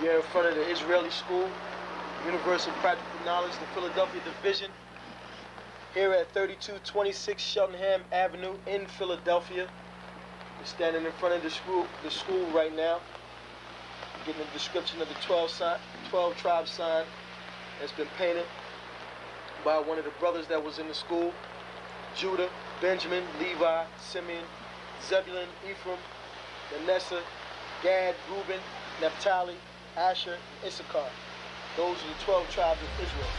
We are in front of the Israeli School, Universal Practical Knowledge, the Philadelphia Division, here at 3226 Cheltenham Avenue in Philadelphia. We're standing in front of the school right now, getting a description of the 12 tribe sign that's been painted by one of the brothers that was in the school: Judah, Benjamin, Levi, Simeon, Zebulun, Ephraim, Manasseh, Gad, Reuben, Naphtali, Asher, and Isupk. Those are the 12 tribes of Israel.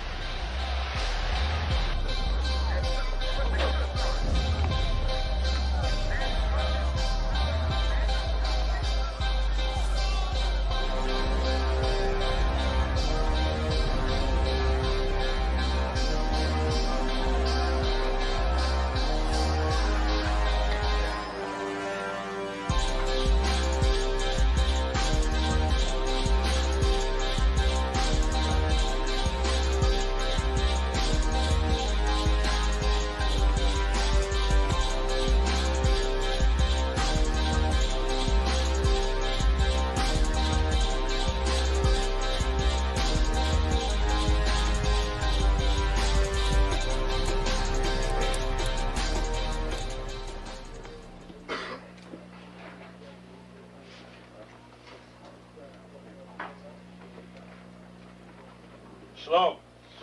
Shalom.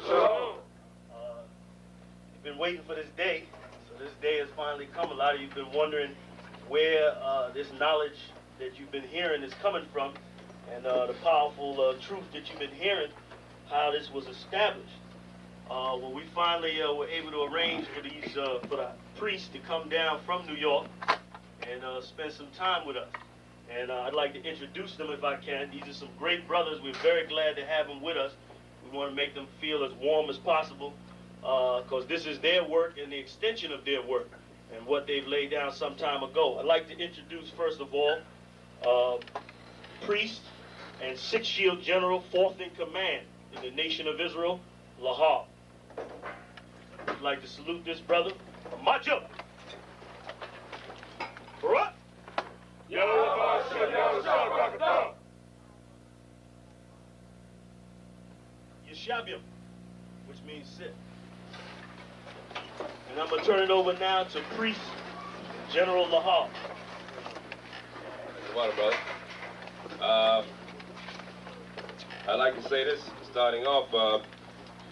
Shalom. You've been waiting for this day, so this day has finally come. A lot of you have been wondering where this knowledge that you've been hearing is coming from, and the powerful truth that you've been hearing, how this was established. Well, we finally were able to arrange for the priests to come down from New York and spend some time with us. And I'd like to introduce them if I can. These are some great brothers. We're very glad to have them with us. We want to make them feel as warm as possible, because this is their work and the extension of their work and what they've laid down some time ago. I'd like to introduce, first of all, priest and Sixth Shield General, 4th in command in the nation of Israel, Lahab. I'd like to salute this brother, Majah. Barak. Yeshabium, which means sit. And I'm going to turn it over now to Priest General Lahab. Water, brother. I'd like to say this, starting off,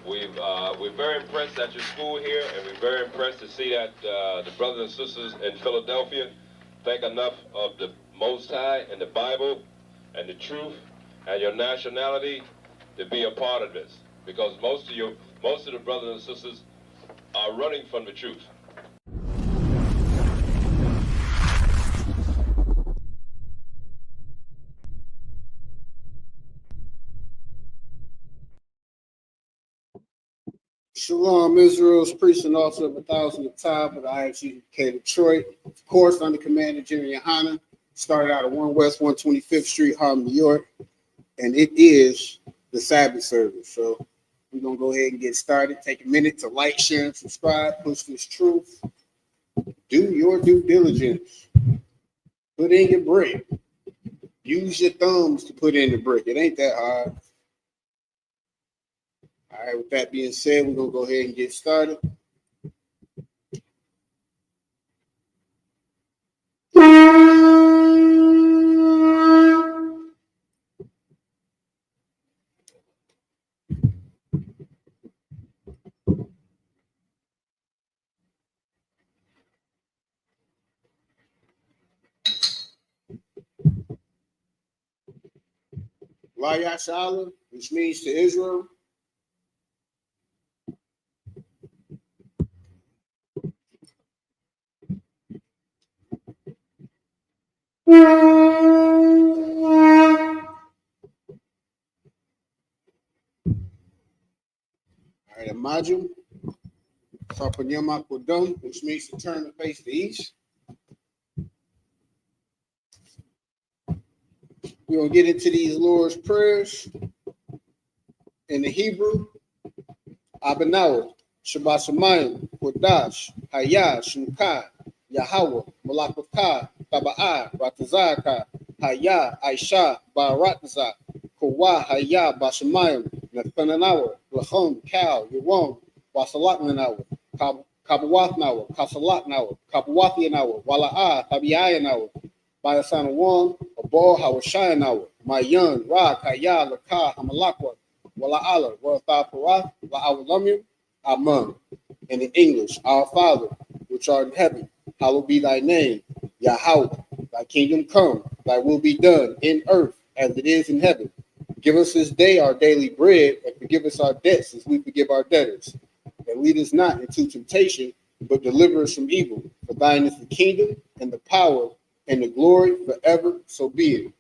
we're very impressed at your school here, and we're very impressed to see that the brothers and sisters in Philadelphia think enough of the Most High and the Bible and the truth and your nationality to be a part of this, because most of the brothers and sisters are running from the truth. Shalom, Israel's priest and officer of 1,000 at top of the Isupk Detroit. Of course, under Commander General Yohana. Started out at 1 West 125th Street, Harlem, New York. And it is the Sabbath Service. So we're going to go ahead and get started. Take a minute to like, share, and subscribe. Push this truth. Do your due diligence. Put in your brick. Use your thumbs to put in the brick. It ain't that hard. All right, with that being said, we're going to go ahead and get started. Layashala, which means to Israel. All right, Amaju, Sarpanyama Kodum, which means to turn and face the east. We're going to get into these Lord's prayers in the Hebrew. Abanawa, Shabbat Shemayim, Kodash, Hayah, Shemkai, Yahweh, Malakotah, Taba'ah, Ratazaka, Hayah, Aisha, Baratazak, Kawa, Haya, Bashamayim, Nathananawa, Lachon, Cal, Yawon, Wasalaknanawa, Kabawathnawa, Kasalatnawa, Kabawathiyanawa, Wala'a, Tabiayanawa, Bayasanawan, Abor, Hawashayanawa, Mayan, Ra, Kaya, Laka, Hamalakwa, Wala'ala, Waratha Parath, La'awalamim, Amen. And in English, Our Father, which art in heaven, hallowed be thy name, Yahweh, thy kingdom come, thy will be done in earth as it is in heaven. Give us this day our daily bread, and forgive us our debts as we forgive our debtors. And lead us not into temptation, but deliver us from evil. For thine is the kingdom, and the power, and the glory forever, so be it.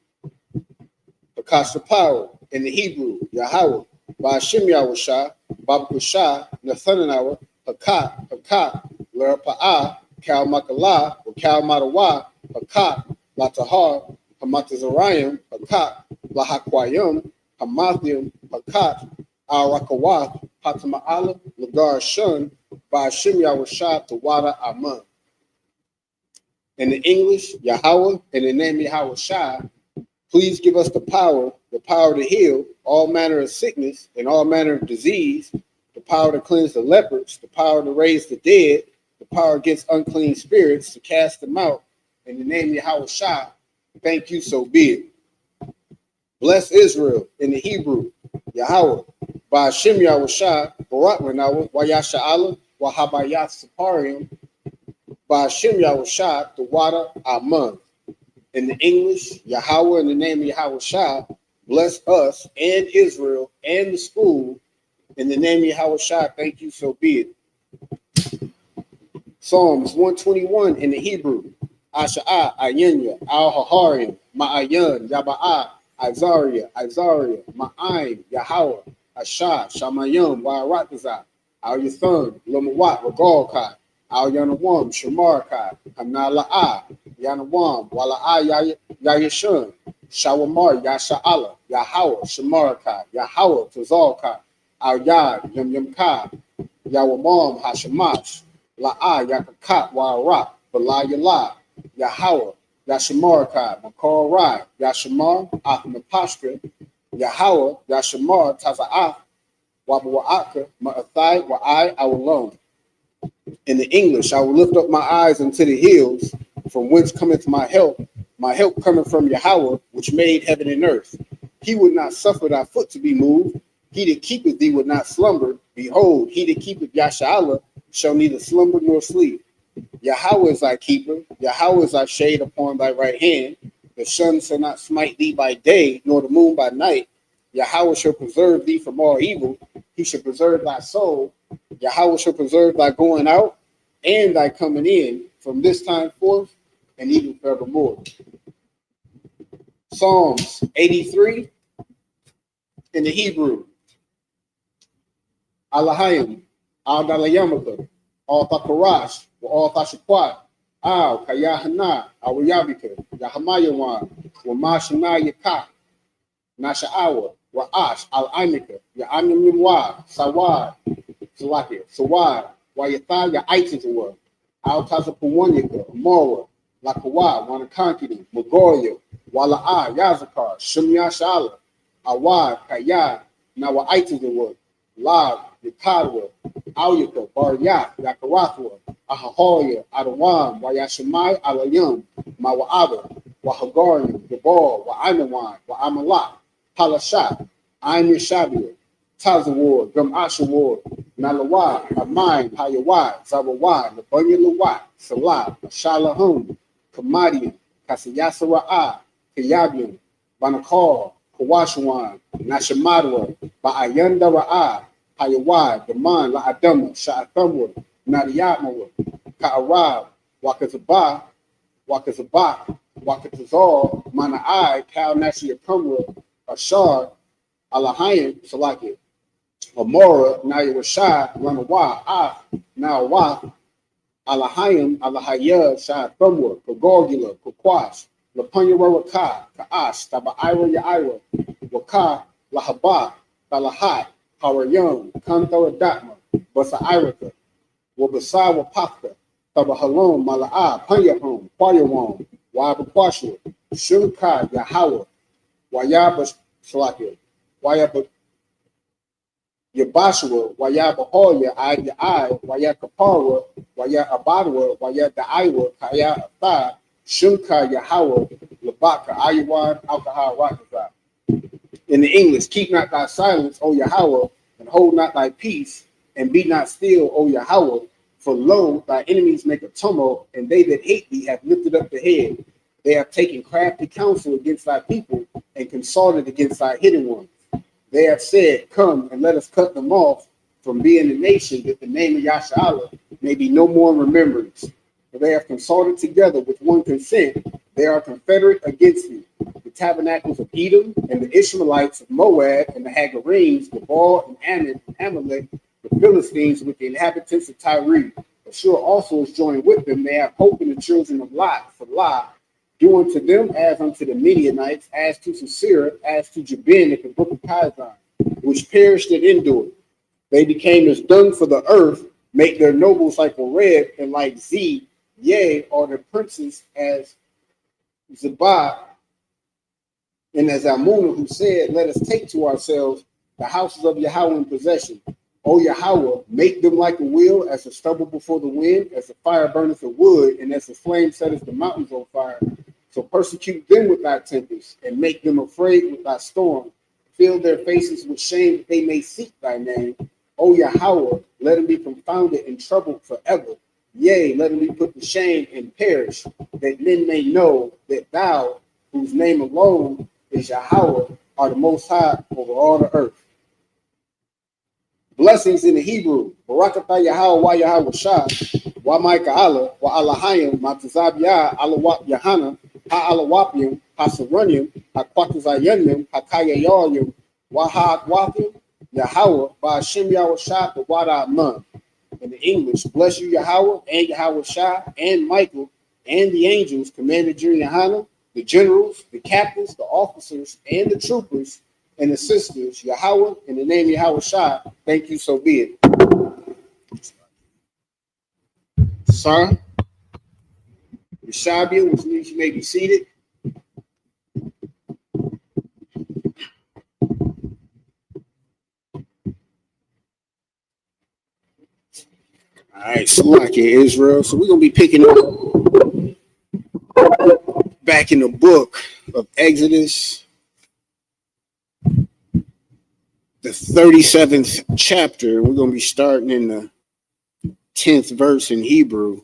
Because the power in the Hebrew, Yahweh, Ba'ashem Yahushua, Babakushah, Nathananawa, Hakat, Lerapa'ah, Kal Makalah, or Kal Matawa, Hakat, Latahar, Hamatazarayim, Hakat, Lahakwayim, Hamathium, Hakat, Al-Rakawath, Hatama'ala, Lagar Shun, Ba'ashem Yahushua, Tawada Aman. In the English, Yahweh, in the name of Yahushua, please give us the power to heal all manner of sickness and all manner of disease, the power to cleanse the lepers, the power to raise the dead, the power against unclean spirits, to cast them out. In the name of Yahushua, thank you, so be it. Bless Israel in the Hebrew, Yahweh, Ba'ashem Yahushua, Barak Renawa, Wayasha'ala, Wahabayat Saparium, Ba'ashem Yahushua, the water, Aman. In the English, Yahweh, in the name of Yahushua, bless us and Israel and the school. In the name of Yahushua, thank you, so be it. Psalms 121 in the Hebrew. Asha'ah, Ayenya, Al-Haharim, Ma'ayan, Yaba'ah, Isaiah, Ma'aim, Yahweh, Ashah, Shamayim, Wa'aratazah, Al-Yathun, Lomawat, Regalkai, Al-Yanawam, Shamarkai, Hamnala'ah, Yanawam, Wala'ah, Yayashun, Shawamar, Yasha'ala, Yahweh, Shamarakai, Yahweh, Tazalkai, Al-Yad, Yamkai, Yawamam, Hashamash, La'ah, Yakakat, Wa'arat, Balayala, Yahweh, Yashamarakai, Makar Rai, Yashamar, Ahmapashka, Yahweh, Yashamar, Taza'ah, Wabawa'aka, Ma'athai, Wa'ai, Awalon. In the English, I will lift up my eyes unto the hills, from whence cometh my help coming from Yahweh, which made heaven and earth. He would not suffer thy foot to be moved. He that keepeth thee would not slumber. Behold, he that keepeth Yasha'Allah shall neither slumber nor sleep. Yahweh is thy keeper. Yahweh is thy shade upon thy right hand. The sun shall not smite thee by day, nor the moon by night. Yahweh shall preserve thee from all evil. He shall preserve thy soul. Yahweh shall preserve thy going out and thy coming in from this time forth and even forevermore. Psalms 83 in the Hebrew. Alahayim, Al-Dalayamaka, Al-Thakarash, Al-Thashakwat, Al-Kayahana, Al-Yabika, Yahamayawan, Wamashana Yakat, Nasha'awa, Ra'ash, Al-Aimika, Ya'amimwa, Sawad, Sawad, Wayatha, Ya'aitazawa, Al-Tazapuwanika, Amora, Lakawa, Wanakankini, Magoya, Wala'a, Yazakar, Shumyashala, Awad, Kaya, Nawa'aitazawa, Lab, Yakadwa, Auyaka, Baryat, Yakarathwa, Ahahoya, Adawan, Wayashamai, Alayam, Mawa'aba, Wahagarim, Gabal, Wa'anawan, Wa'amalak, Palashat, Aimir Shabir, Tazawar, Gum Ashawar, Nalawa, Amai, Hayawai, Zawawai, Nabunya Lawat, Salah, Shalahum, Kamadian, Kasayasara'a, Kayabin, Banakar, Kawashawan, Nashamadwa, Ba'ayanda Ra'a, Hayawai, Daman, La'adama, Sha'athamwa, Nadiyatmawa, Ka'arab, Wakazabah, Wakatazar, Mana'ai, Kal Nashiyakumra, Ashar, Alahayim, Salaki, Amora, Nayawashai, Ranawa, Ah, Nawa, Alahayim, Alahaya, Shai Thumwa, Kagorgula, Kakwash, Lapunya Rawaka, Ka'ash, Taba'ira Ya'ira, Waka, Lahaba, Talahat, Harayam, Kantara Datma, Basa'iraka, Wabasa Wapaka, Tabahalom, Mala'a, Panyahom, Payawam, Wabakwashua, Shunkai, Yahawah, Wayabas, Salakia. Waya Yabashua, Waya Bahoya, Aya I, Waya Kapara, Waya Abadwa, Waya Daiwa, Kaya Atha, Shunka Yahawa, Labaka, Ayawan, Alkaha Wakazah. In the English, keep not thy silence, O Yahweh, and hold not thy peace, and be not still, O Yahweh, for lo, thy enemies make a tumult, and they that hate thee have lifted up the head. They have taken crafty counsel against thy people, and consulted against thy hidden ones. They have said, come and let us cut them off from being a nation, that the name of Yasharallah may be no more in remembrance. For they have consulted together with one consent. They are confederate against thee. The tabernacles of Edom and the Ishmaelites of Moab and the Hagarenes, the Baal and Ammon and Amalek, the Philistines with the inhabitants of Tyre. Ashur also is joined with them. They have hope in the children of Lot for Lot. Do unto them as unto the Midianites, as to Sisera, as to Jabin at the book of Kazan, which perished and endured. They became as dung for the earth, make their nobles like a red, and like Z, yea, are their princes as Zabah, and as Amunah, who said, let us take to ourselves the houses of Yahweh in possession. O Yahweh, make them like a wheel, as the stubble before the wind, as the fire burneth the wood, and as the flame setteth the mountains on fire. So persecute them with thy tempest, and make them afraid with thy storm. Fill their faces with shame, that they may seek thy name. O Yahweh, let them be confounded and troubled forever. Yea, let them be put to shame and perish, that men may know that thou, whose name alone is Yahweh, are the most high over all the earth. Blessings in the Hebrew. Barakatah Yahweh wa Yahweh Shah, wa Ma'ika'ala, wa Alahayim, Matazab Yah, Alawap Yahana, Ha-Alawapim, Ha-Sarunim, Ha-Kwatazayanim, Ha-Kayayayim, wa Ha-Akwapim, Yahweh, Ba'ashem Yahweh Shah, the Wada Aman. In the English, bless you, Yahweh, and Yahweh Shah, and Michael, and the angels, Commander Junior, the generals, the captains, the officers, and the troopers, and the sisters, Yahweh, in the name of Yahweh Shah, thank you, so be it. Sir, Yashabia, which means you may be seated. All right, Salakia, Israel. So we're going to be picking up back in the book of Exodus, the 37th chapter. We're going to be starting in the 10th verse in Hebrew.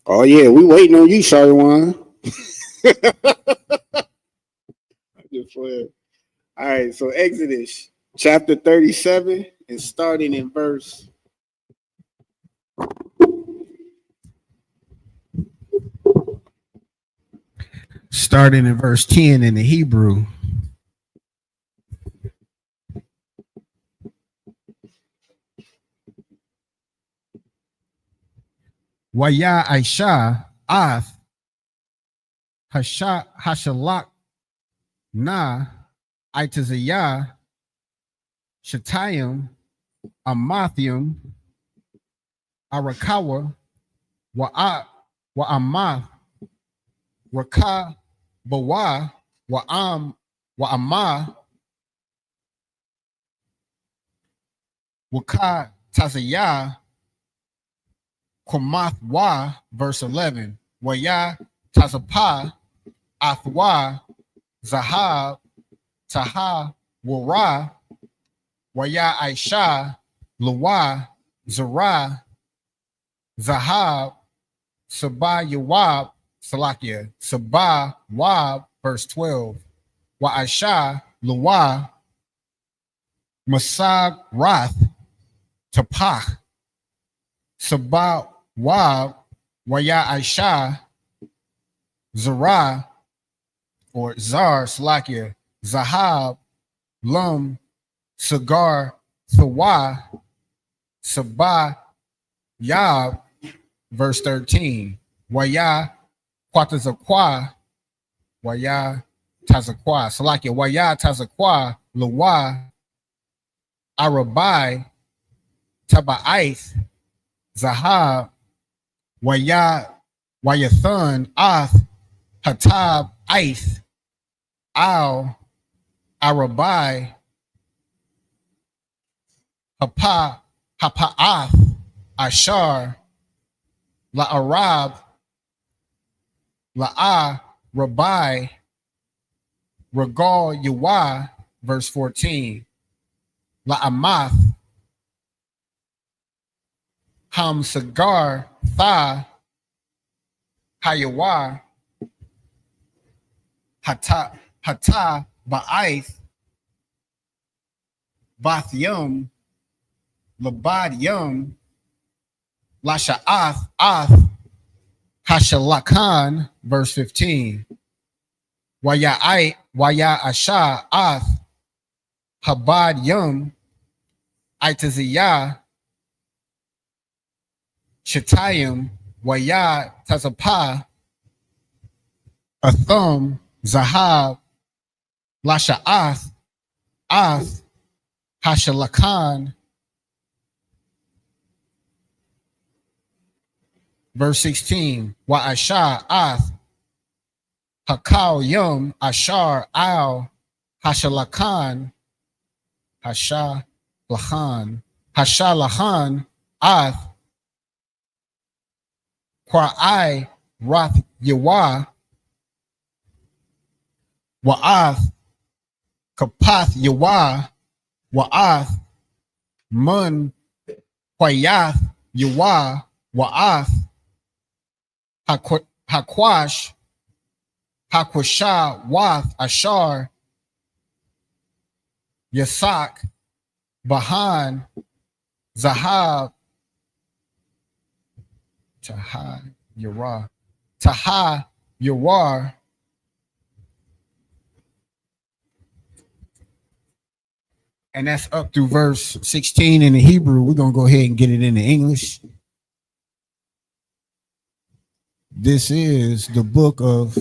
Oh, yeah, we waiting on you, Shariwan. All right, so Exodus chapter 37 is starting in verse 10 in the Hebrew. Waya Aisha Ath Hashalak Na Itazayah Shatayim Amathium Arakawa Wa'amath Raka Bawa Wa'amah Waka Tazayah Komath Wa, verse 11. Waya Tazapah Athwa Zahab Taha Wara Waya Aisha Lawa Zara Zahab Sabah Yawab Salakia Sabah Wab, verse 12. Wa Aisha Lawa Masag Rath Tapach Sabah Wab Waya Aisha Zara or Zar Salakia Zahab Lum Sagar Thawa Sabah Yab, verse 13. Waya Kwatazakwa Waya Tazakwa Salakia Waya Tazakwa Lawa Arabai Taba'ith Zahab Waya Wayathan, Ath, Hatab, Aith, Al, Arabai, Hapa, Hapa'ath, Ashar, La'arab, La'a, Rabai, Regal, Yawa, verse 14, La'amath, Ham Sagar, Tha, Hayawa, Hata, Ba'aith, Bathyum, Labad Yum, Lasha'ath, Ath, Hashalakan, verse 15. Waya Asha, Ath, Habad Yum, Itaziyah, Shatayim, Waya Tazapah, Athum, Zahab, Lasha'ath, Ath, Hashalakan, verse 16. Wa'asha, Ath, Hakal Yum, Ashar, Al, Hashalakan, Hashalahan, Ath, Kwa'ai, Rath Yawa, Wa'ath, Kapath Yawa, Wa'ath, Mun, Kwayath Yawa, Wa'ath, Hakwash, Hakwasha, Wath, Ashar, Yasak, Bahan, Zahab, Taha, Yawar, and that's up through verse 16 in the Hebrew. We're going to go ahead and get it in the English. This is the book of,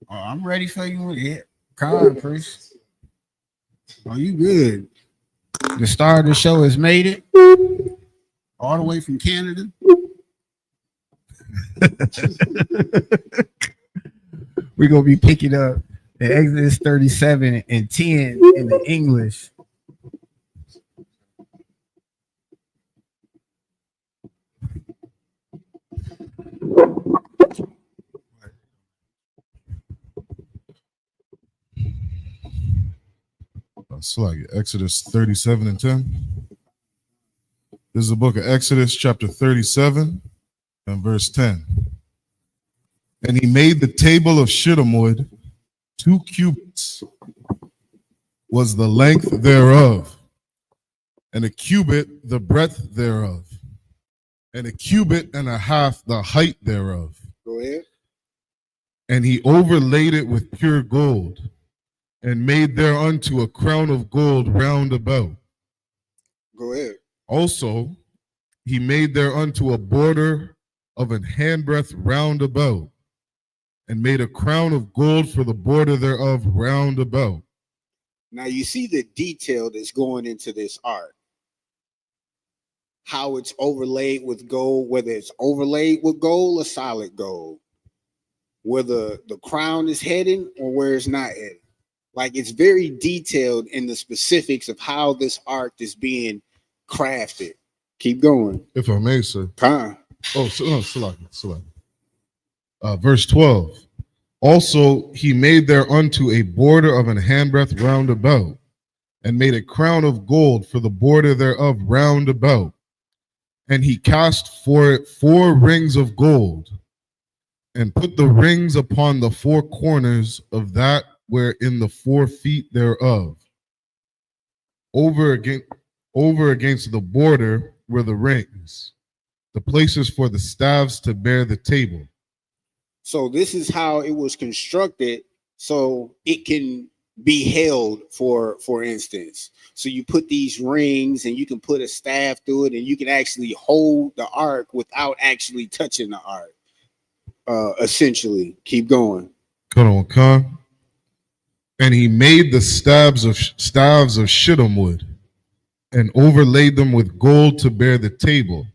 I'm ready for you. Yeah, come on, priest. Are you good? The star of the show has made it all the way from Canada. We're going to be picking up the Exodus 37 and 10 in the English. It's like Exodus 37 and 10. This is the book of Exodus, chapter 37 and verse 10. And he made the table of shittim wood, 2 cubits was the length thereof, and a cubit the breadth thereof, and a cubit and a half the height thereof. Go ahead. And he overlaid it with pure gold, and made thereunto a crown of gold round about. Go ahead. Also, he made thereunto a border of an handbreadth round about, and made a crown of gold for the border thereof round about. Now you see the detail that's going into this art. How it's overlaid with gold, whether it's overlaid with gold or solid gold, whether the crown is heading or where it's not heading. Like, it's very detailed in the specifics of how this art is being crafted. Keep going. If I may, sir. Huh? Oh, Salaki. Verse 12. Also, he made thereunto a border of an handbreadth round about, and made a crown of gold for the border thereof round about. And he cast for it 4 rings of gold, and put the rings upon the 4 corners of that were in the 4 feet thereof. Over against the border were the rings, the places for the staves to bear the table. So this is how it was constructed, so it can be held, for instance. So you put these rings and you can put a staff through it, and you can actually hold the ark without actually touching the ark. Essentially. Keep going. Come on, Khan. And he made the staves of shittim wood, and overlaid them with gold to bear the table.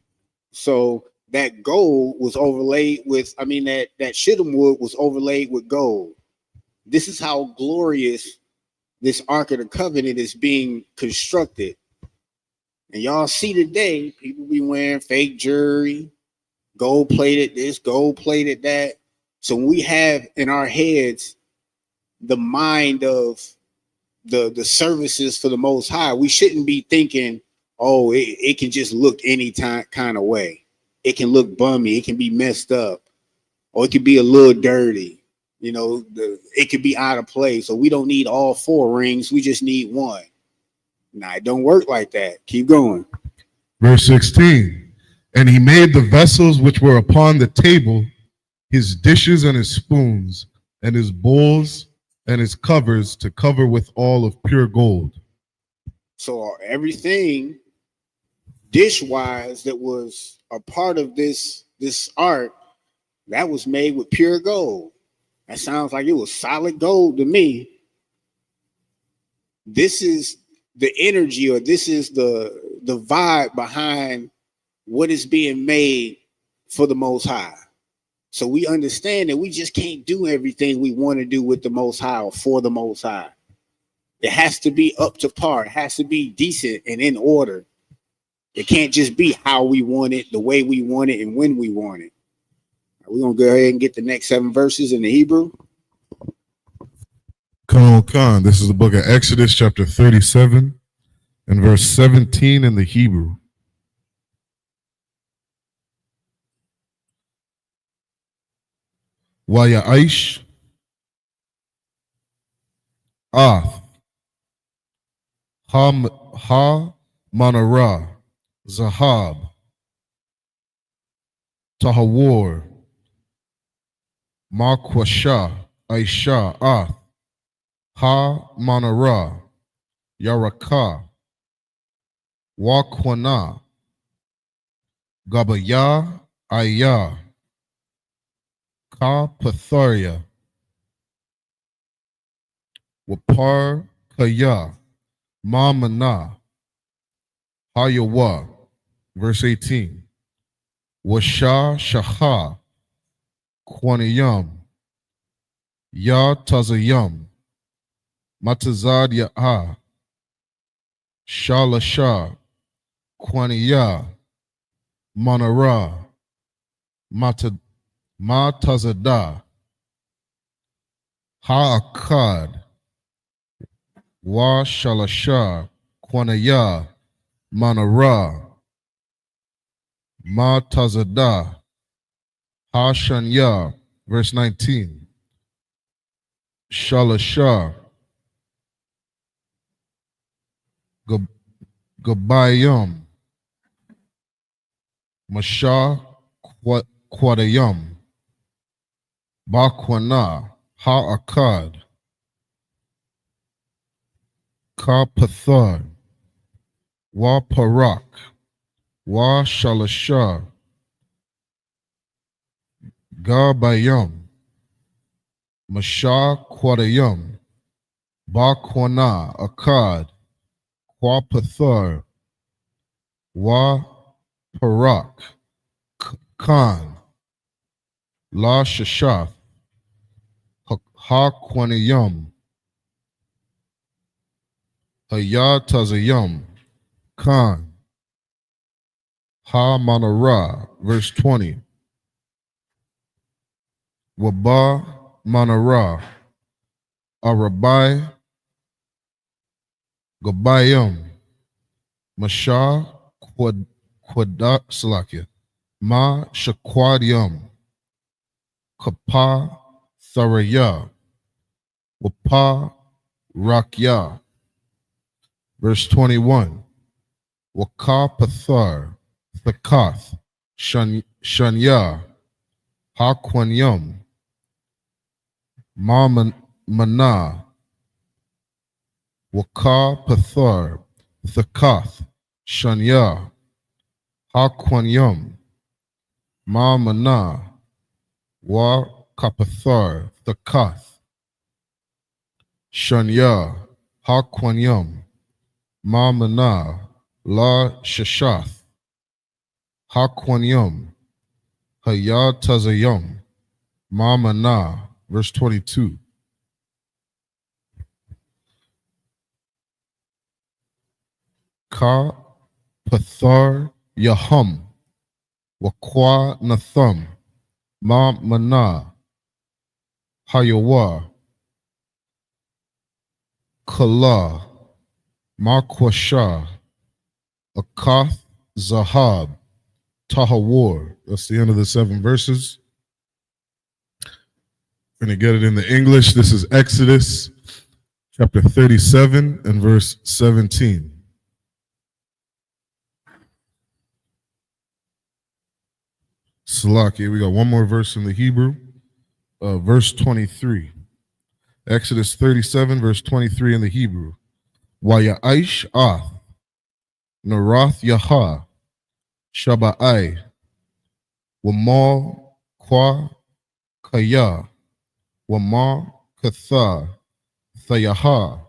So that gold was overlaid with, that shittim wood was overlaid with gold. This is how glorious this Ark of the Covenant is being constructed. And y'all see today, people be wearing fake jewelry, gold plated this, gold plated that. So when we have in our heads the mind of the services for the Most High, we shouldn't be thinking, oh, it can just look any kind of way. It can look bummy, it can be messed up, or it could be a little dirty. It could be out of place. So we don't need all 4 rings. We just need one. Nah, it don't work like that. Keep going. Verse 16. And he made the vessels which were upon the table, his dishes and his spoons, and his bowls and his covers to cover with all of pure gold. So everything dish-wise that was a part of this art, that was made with pure gold. That sounds like it was solid gold to me. This is the energy, or this is the vibe behind what is being made for the Most High. So we understand that we just can't do everything we want to do with the Most High or for the Most High. It has to be up to par. It has to be decent and in order. It can't just be how we want it, the way we want it, and when we want it. We're going to go ahead and get the next 7 verses in the Hebrew. Khan. This is the book of Exodus, chapter 37, and verse 17 in the Hebrew. Wayaish Ath Ha Manara Zahab Tahawar Makwasha Aisha Ath Ha Manara Yaraka Wakwana Gabaya Aya Ka Patharia Wapar Kaya Mamana Hayawa. Verse 18. Washa Shaha Kwaniyam Ya Tazayam Matazad Ya'a Shalasha Kwaniya Manara Matazada Ha'akad Wa Shalasha Kwanaya Manara Matazada Hashanya. Verse 19. Shalasha Gabayam Masha Kwadayam Bakwana Ha'akad Ka Pathar Wa Parak Wa Shalasha Gabayam Masha Kwadayam Bakwana Akad Kwa Pathar Wa Parak Khan La Shashath Ha Kwanayam Hayatazayam Khan Ha Manara. Verse 20. Waba Manara Arabai Gabayam Masha Kwadat Salakia Ma Shakwadyam Kapa Tharaya Wapa Rakya. Verse 21. Waka Pathar Thakath Shanya Hakwanyam Mana Waka Pathar Thakath Shanya Hakwanyam Mana Wa Kapathar Thakath Shanya Hakwanyam Mana La Shashath Hakwanyam Hayat Tazayum, Mamana, verse 22. Ka Pathar Yahum, Wakwa Nathum, Mamana, Hayawa, Kala, Makwasha, Akath Zahab, Tahawar. That's the end of the 7 verses. We're going to get it in the English. This is Exodus chapter 37 and verse 17. Salaki, we got one more verse in the Hebrew. Verse 23. Exodus 37, verse 23 in the Hebrew. Wayaish ath, Narath Yaha, Shaba'ai, Wama Kwa Kaya, Wama Katha, Thayaha,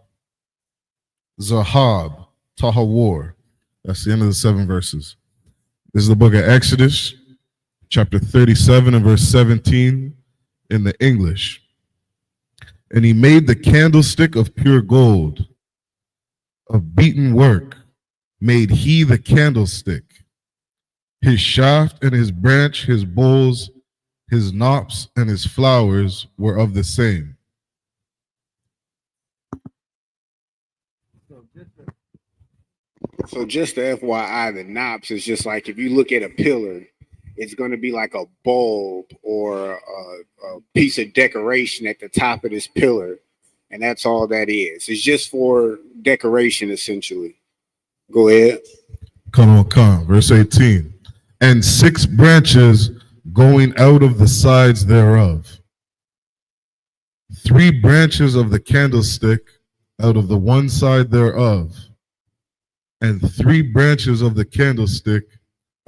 Zahab, Tahawar. That's the end of the 7 verses. This is the book of Exodus, chapter 37 and verse 17 in the English. And he made the candlestick of pure gold, of beaten work, made he the candlestick. His shaft and his branch, his bowls, his knops and his flowers were of the same. So just the FYI, the knops is just like if you look at a pillar, it's going to be like a bulb or a piece of decoration at the top of this pillar. And that's all that is. It's just for decoration, essentially. Go ahead. Come on, verse 18. And 6 branches going out of the sides thereof. 3 branches of the candlestick out of the one side thereof. And 3 branches of the candlestick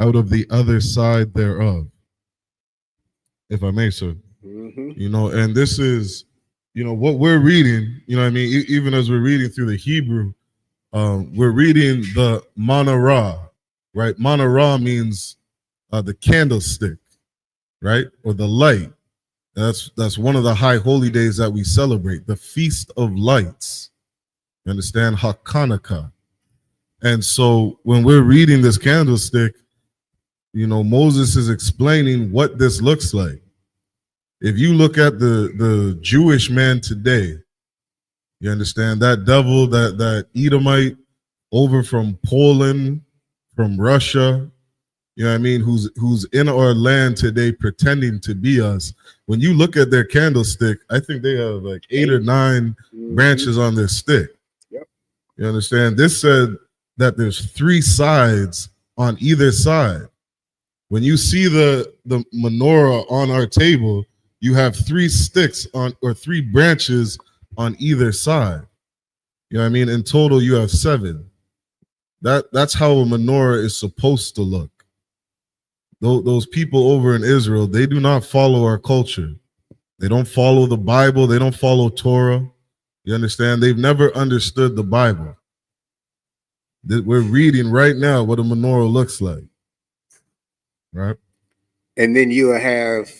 out of the other side thereof. If I may, sir. Mm-hmm. You know, and this is, you know, what we're reading, you know what I mean? Even as we're reading through the Hebrew, we're reading the Manara, right? Manara means the candlestick, right? Or the light. That's one of the high holy days that we celebrate, the Feast of Lights. You understand? Hakanaka. And so when we're reading this candlestick, you know, Moses is explaining what this looks like. If you look at the Jewish man today, you understand that devil, that Edomite over from Poland, from Russia, you know what I mean, who's in our land today pretending to be us. When you look at their candlestick, I think they have like 8 or 9 branches on their stick. Yep. You understand? This said that there's 3 sides on either side. When you see the menorah on our table, you have 3 sticks on, or 3 branches on either side. You know what I mean? In total, you have 7. That's how a menorah is supposed to look. Those people over in Israel, they do not follow our culture. They don't follow the Bible. They don't follow Torah. You understand? They've never understood the Bible. We're reading right now what a menorah looks like. Right? And then you'll have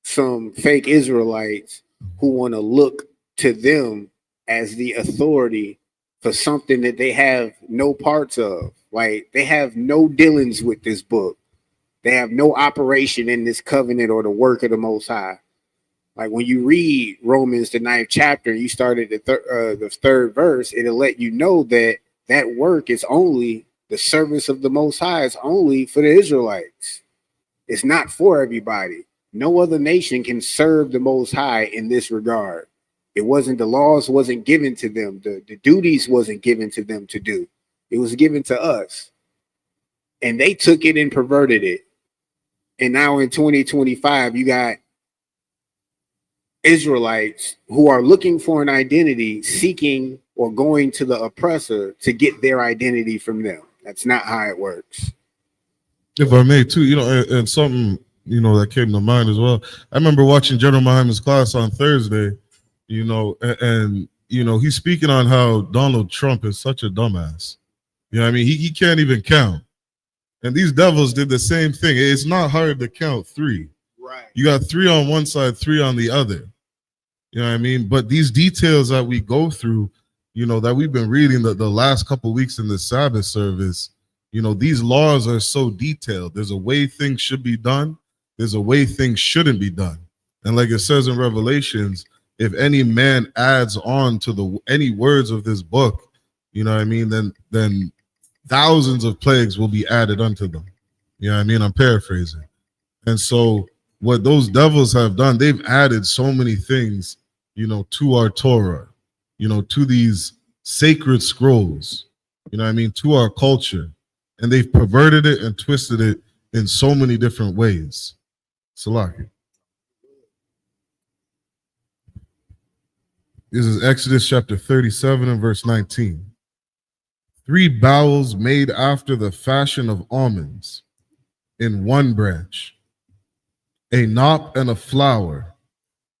some fake Israelites who want to look to them as the authority for something that they have no parts of. Like, they have no dealings with this book. They have no operation in this covenant or the work of the Most High. Like, when you read Romans, the 9th chapter, you start at the 3rd verse, it'll let you know that that work is only, the service of the Most High is only for the Israelites. It's not for everybody. No other nation can serve the Most High in this regard. It wasn't, the laws wasn't given to them. The duties wasn't given to them to do. It was given to us. And they took it and perverted it. And now in 2025, you got Israelites who are looking for an identity, seeking or going to the oppressor to get their identity from them. That's not how it works. If I may, too, you know, and something, you know, that came to mind as well. I remember watching General Muhammad's class on Thursday, you know, and you know, he's speaking on how Donald Trump is such a dumbass. You know what I mean? He can't even count. And these devils did the same thing. It's not hard to count three. Right. You got three on one side, three on the other. You know what I mean? But these details that we go through, you know, that we've been reading the last couple of weeks in the Sabbath service, you know, these laws are so detailed. There's a way things should be done. There's a way things shouldn't be done. And like it says in Revelations, if any man adds on to any words of this book, you know what I mean, then thousands of plagues will be added unto them. You know what I mean? I'm paraphrasing. And so what those devils have done, they've added so many things, you know, to our Torah, you know, to these sacred scrolls, you know what I mean, to our culture. And they've perverted it and twisted it in so many different ways. Salaki. This is Exodus chapter 37 and verse 19. 3 bowls made after the fashion of almonds in one branch, a knot and a flower,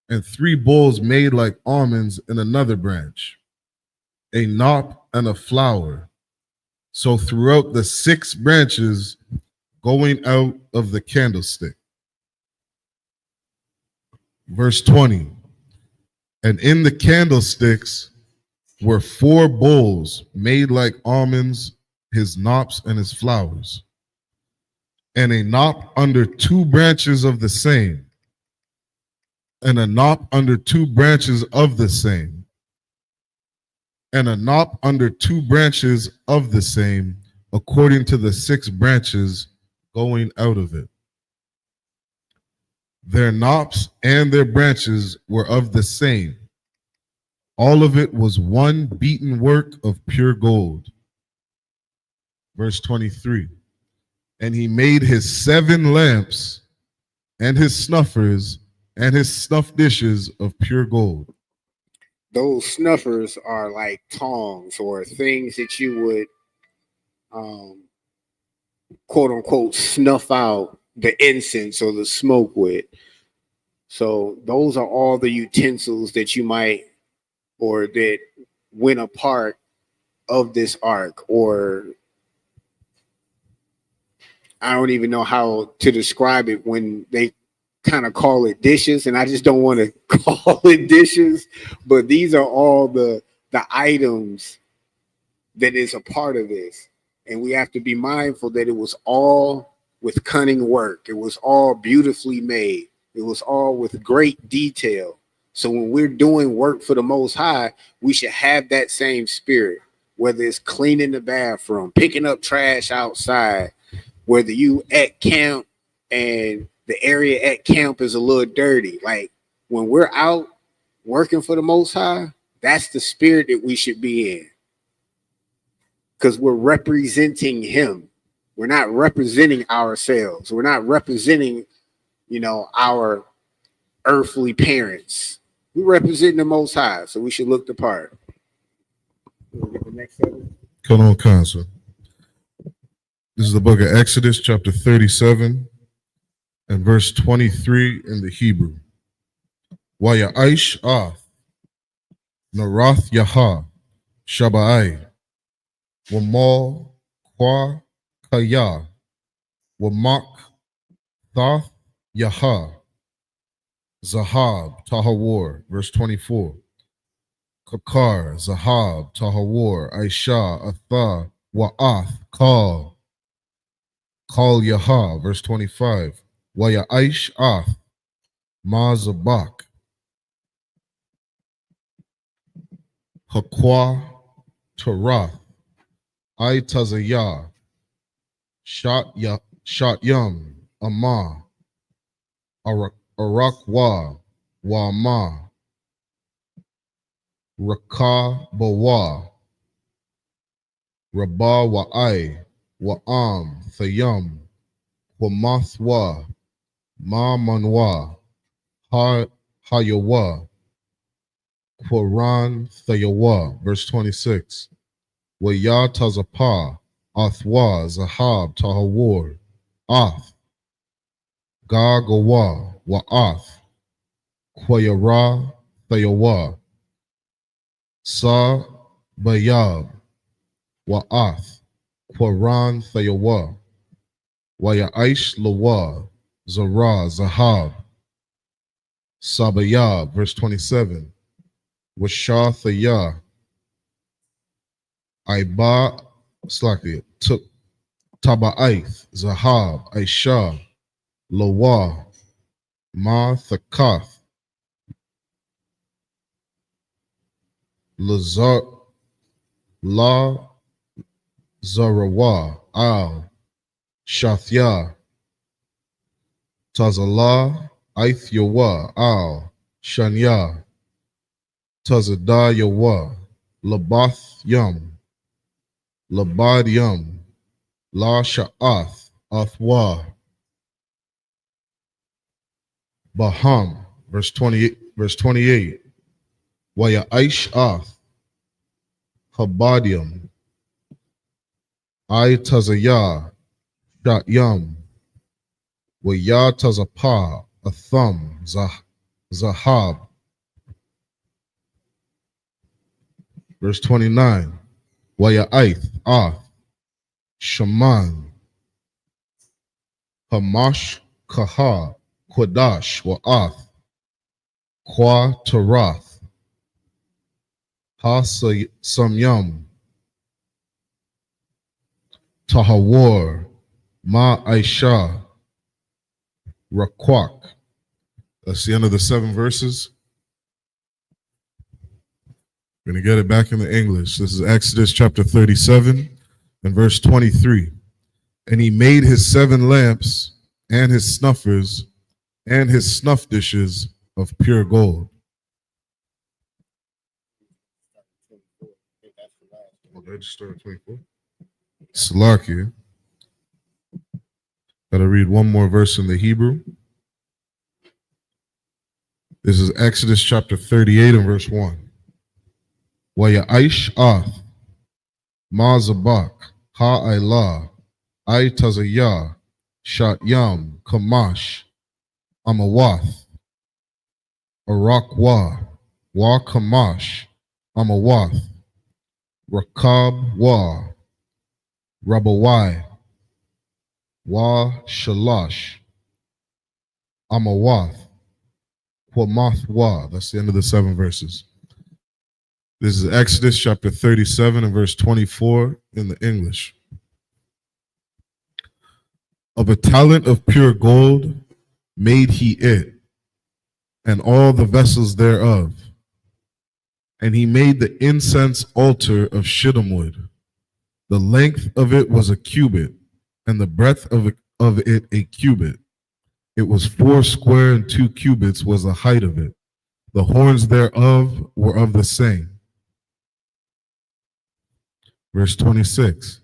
and 3 bowls made like almonds in another branch, a knot and a flower. So throughout the 6 branches going out of the candlestick. Verse 20. And in the candlesticks were 4 bowls made like almonds, his knops and his flowers, and a knot under 2 branches of the same, and a knot under 2 branches of the same, and a knot under 2 branches of the same, according to the 6 branches going out of it. Their knops and their branches were of the same. All of it was one beaten work of pure gold. Verse 23. And he made his 7 lamps and his snuffers and his snuff dishes of pure gold. Those snuffers are like tongs or things that you would, quote unquote, snuff out the incense or the smoke with. So those are all the utensils that you might, or that went a part of this ark, or I don't even know how to describe it when they kind of call it dishes, and I just don't want to call it dishes, but these are all the items that is a part of this. And we have to be mindful that it was all with cunning work. It was all beautifully made. It was all with great detail. So when we're doing work for the Most High, we should have that same spirit, whether it's cleaning the bathroom, picking up trash outside, whether you at camp and the area at camp is a little dirty. Like when we're out working for the Most High, that's the spirit that we should be in. Because we're representing him. We're not representing ourselves. We're not representing, you know, our earthly parents. We represent the Most High, so we should look the part. We'll get the next 7. Come on, Council. This is the book of Exodus, chapter 37, and verse 23 in the Hebrew. Wayaish ath, narath yaha, shabai, wamal kwa kaya, wamak thath yaha, Zahab, Tahawar, verse 24. Kakar, Zahab, Tahawar, Aisha, Atha, Wa'ath, Kal Yaha, verse 25. Waya Aish Ath, Ma Zabak, Hakwa, Tarath, I Tazayah, Shot Yum, Amah, Arakwa, Wama, Raka Bawa, Rabah Wa'ai, Wa'am, Thayum, Wamathwa, Ma Manwa, Hayawa, Quran Thayawa, verse 26. Waya Tazapa, Athwa, Zahab, Tahawar, Ath, Gagawa, Wa'ath, Quayara, Thayawa, Sa Bayab, Wa'ath, Quran Thayawa, Wayaish Lawa, Zara, Zahab, Sabayah, verse 27. Washathayah, Iba, Slaki, took Taba'ith, Zahab, Aisha, Lawa, Ma Thakath, Lazar, La Zarawa, Al, Shathya, Tazala, Aith Yawa, Al, Shanya, Tazada Yawa, Labath Yum, Labad Yum, La Sha'ath, Athwa, Baham, verse 28, Waya Aish Ath, Habadium, I Tazayah, Shat Yum, Waya Tazapah, Atham, Zahab, verse 29, Waya Aith, Ath, Shaman, Hamash, Kaha, Quadash, Wa'ath, Kwa Tarath, Ha Samyam, Tahawar, Ma Aisha, Rakwak. That's the end of the 7 verses. We're going to get it back in the English. This is Exodus chapter 37 and verse 23. And he made his 7 lamps and his snuffers and his snuff dishes of pure gold. Register 24. Salakia. Gotta read one more verse in the Hebrew. This is Exodus chapter 38 and verse 1. Wayaish ath, ma zabak, ha'aylah, ay tazayah, shat yam, kamash, amawath, arakwa, wa kamash, amawath, rakab wa, rabawai, wa shalash, amawath, quamath wa. That's the end of the 7 verses. This is Exodus chapter 37 and verse 24 in the English. Of a talent of pure gold made he it, and all the vessels thereof. And he made the incense altar of shittim wood. The length of it was a cubit, and the breadth of it a cubit. It was 4 square and 2 cubits was the height of it. The horns thereof were of the same. Verse 26,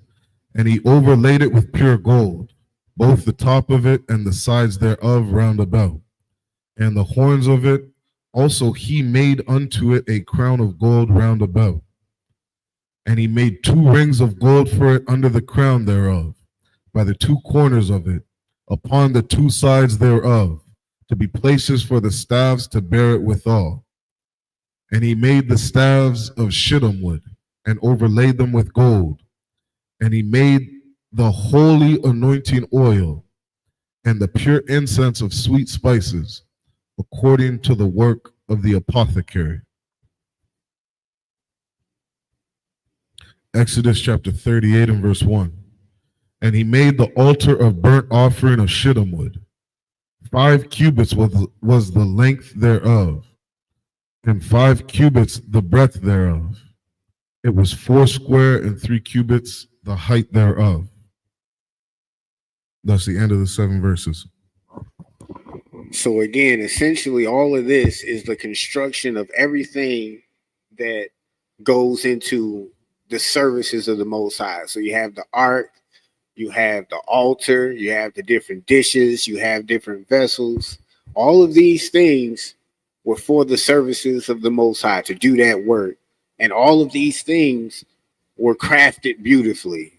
and he overlaid it with pure gold, both the top of it and the sides thereof round about. And the horns of it also he made unto it a crown of gold round about. And he made 2 rings of gold for it under the crown thereof, by the 2 corners of it, upon the 2 sides thereof, to be places for the staves to bear it withal. And he made the staves of shittim wood, and overlaid them with gold. And he made the holy anointing oil and the pure incense of sweet spices, according to the work of the apothecary. Exodus chapter 38 and verse 1. And he made the altar of burnt offering of shittim wood. 5 cubits was the length thereof, and 5 cubits the breadth thereof. It was 4 square and 3 cubits the height thereof. That's the end of the 7 verses. So again, essentially all of this is the construction of everything that goes into the services of the Most High. So you have the ark, you have the altar, you have the different dishes, you have different vessels. All of these things were for the services of the Most High to do that work. And all of these things were crafted beautifully.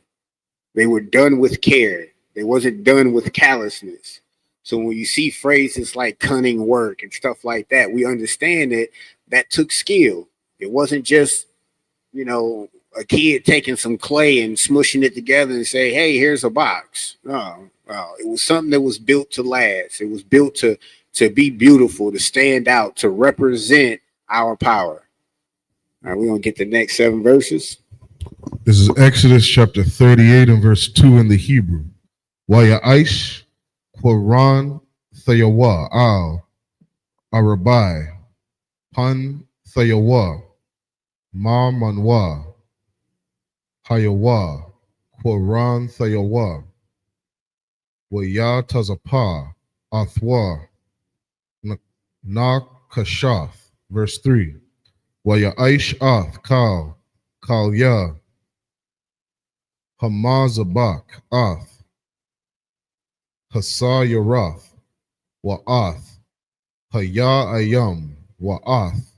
They were done with care. They wasn't done with callousness. So when you see phrases like cunning work and stuff like that, we understand that that took skill. It wasn't just, a kid taking some clay and smushing it together and say, hey, here's a box. No, It was something that was built to last. It was built to be beautiful, to stand out, to represent our power. All right, we're going to get the next 7 verses. This is Exodus chapter 38 and verse 2 in the Hebrew. Wayaish Quran Thayawa Al Arabai Pan Thayawa Ma Manwa Hayawa Quran Thayawa Waya Tazapa Athwa Na Kashath. Verse 3. Wayaish Ath Kal Ya Hamazabak Ath Hasa Yarath Wa'ath Haya Ayam Wa'ath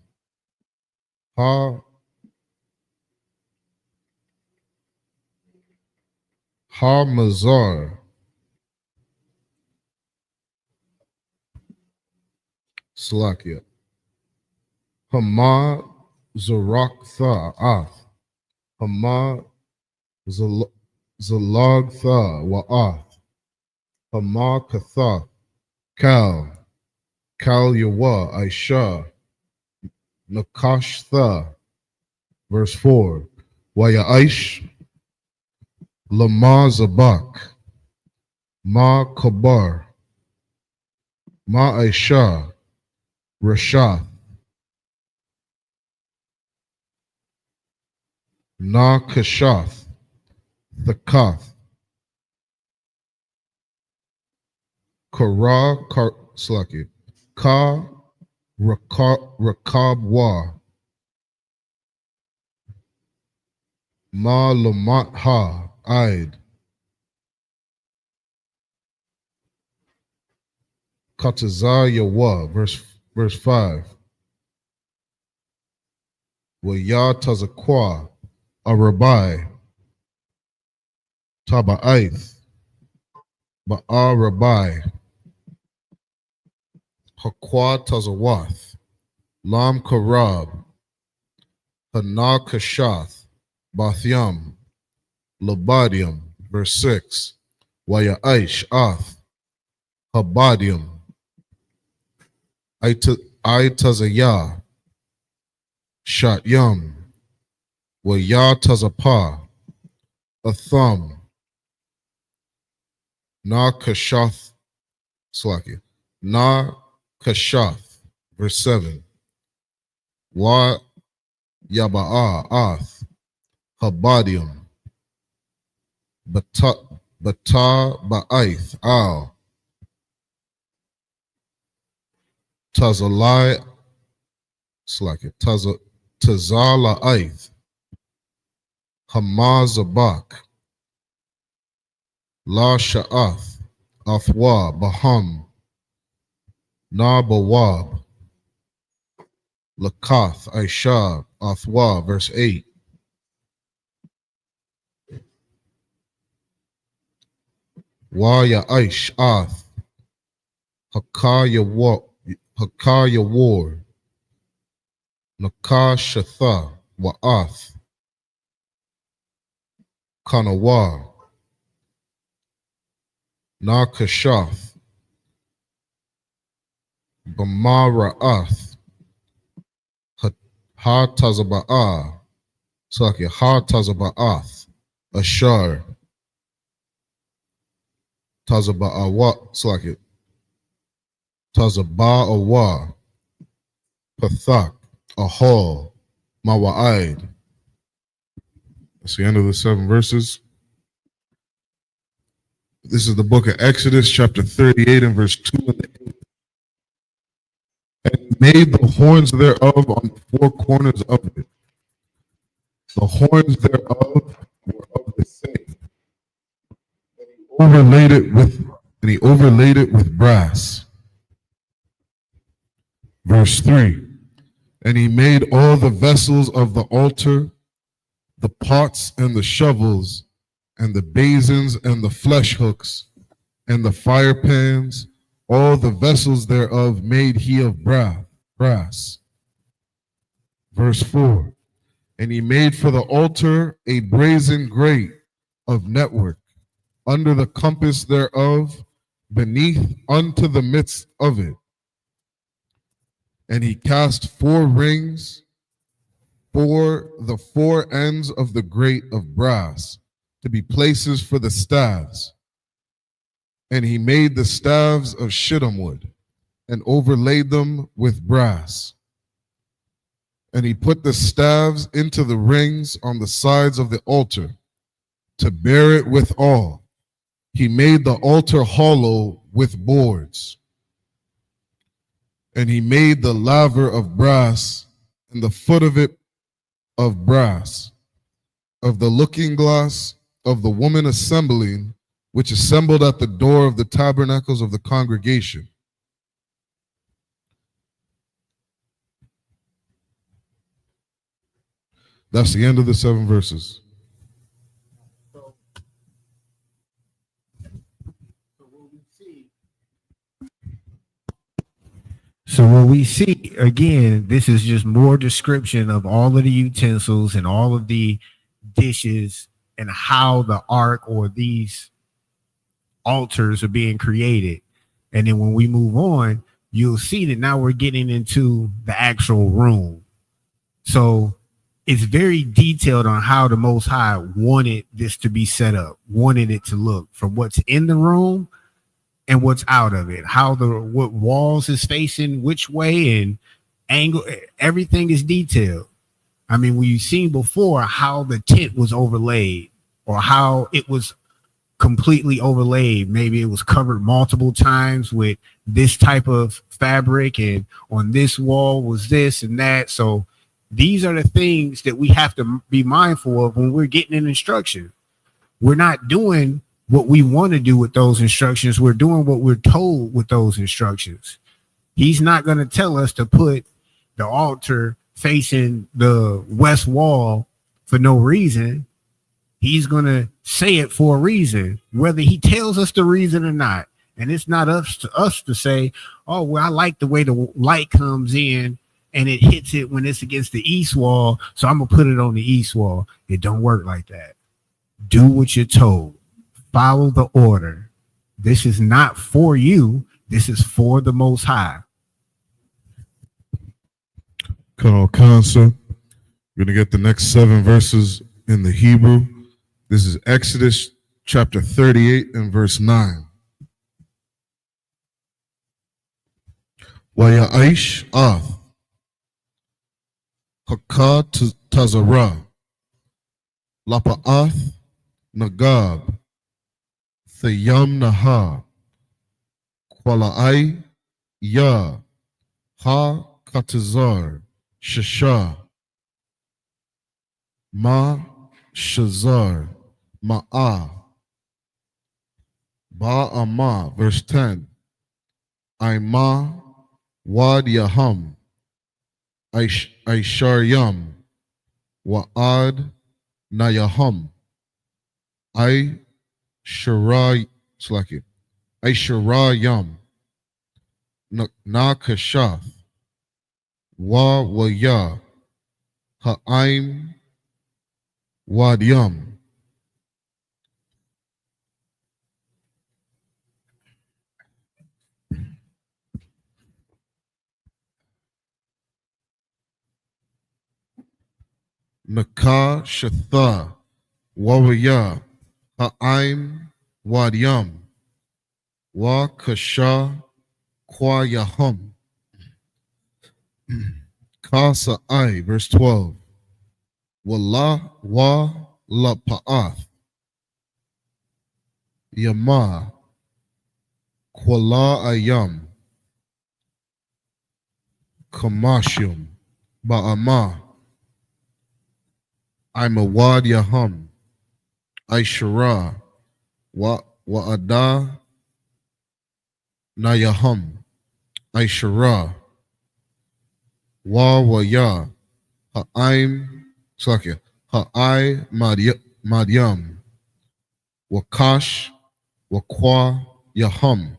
Ha Mazar Slakia Hama Zaraktha Ath Hama Zalagtha Wa'ath Hama Katha Kal Yawa Aisha Nakashtha. Verse 4. Wayaish Lama Zabak Ma Kabar Ma Aisha Rashath Na Kashath Thakath Slaki Ka Rakabwa Ma Lamat Ha Aid Katazah Yawa. Verse 5. Waya Tazakwa Arabai Taba'aith Ba'a Rabbi Hakwa Tazawath Lam Karab Hana Kashath Bathyam Labadium. Verse 6. Wayaish Ath Habadium Aitazayah Shatyam Waya Tazapa Atham Na Kashath Slaki Na Kashath. Verse 7. Wa Yaba'a Ath Habadium Bata Ba'aith Al Tazalai Slaki Tazala'aith Hamazabak La Sha'ath Athwa Baham Na Bawab Lakath Aisha Athwa. Verse 8. Wa Ya'aish Ath Hakaya War Nakashatha Wa'ath Kanawa Nakashath Bamara'ath Ha Tazaba'a Saki Ha Tazaba'ath Ashar Tazaba'awa Saki Tazaba'awa Pathak Ahal Mawa'id. That's the end of the 7 verses. This is the book of Exodus, chapter 38 and verse 2 and 8. And made the horns thereof on the 4 corners of it. The horns thereof were of the same. And he overlaid it with brass. Verse 3. And he made all the vessels of the altar, the pots and the shovels, and the basins and the flesh hooks, and the fire pans, all the vessels thereof made he of brass. Verse 4. And he made for the altar a brazen grate of network, under the compass thereof, beneath unto the midst of it. And he cast 4 rings for the 4 ends of the grate of brass, to be places for the staves. And he made the staves of shittim wood, and overlaid them with brass. And he put the staves into the rings on the sides of the altar, to bear it withal. He made the altar hollow with boards. And he made the laver of brass, and the foot of it of brass, of the looking glass of the woman assembling, which assembled at the door of the tabernacles of the congregation. That's the end of the 7 verses. So what we see, again, this is just more description of all of the utensils and all of the dishes and how the ark or these altars are being created. And then when we move on, you'll see that now we're getting into the actual room. So it's very detailed on how the Most High wanted this to be set up, wanted it to look, from what's in the room and what's out of it, what walls is facing which way and angle, everything is detailed. I mean, we've seen before how the tent was overlaid or how it was completely overlaid. Maybe it was covered multiple times with this type of fabric, and on this wall was this and that. So these are the things that we have to be mindful of when we're getting an instruction. We're not doing what we want to do with those instructions. We're doing what we're told with those instructions. He's not going to tell us to put the altar facing the west wall for no reason. He's going to say it for a reason, whether he tells us the reason or not. And it's not up to us to say, oh, well, I like the way the light comes in and it hits it when it's against the east wall, so I'm going to put it on the east wall. It don't work like that. Do what you're told. Follow the order. This is not for you. This is for the Most High. Concept. We're going to get the next 7 verses in the Hebrew. This is Exodus chapter 38 and verse 9. Wayaish ath haka tazara lapa'ath nagab thayam naha kwala'ai ya ha katazar shasha ma shazar ma'a ba'ama. Verse 10. Aima wad yaham aishar yam wa'ad nayaham I shara slaki I shara yam na kashath wa waya ha'aim wad yam. Naka Shatha Wawaya Ha'aim Wadyam Wa Kasha Kwa Yahum Kasa I, verse 12. Wallah wa la pa'ath Yama Kwala Ayam Kamashim Ba'ama I'm a wad yahum Aishara wa'ada nayahum Aishara wa waya ha'aim slakia ha'ai madyam wakash wakwa yahum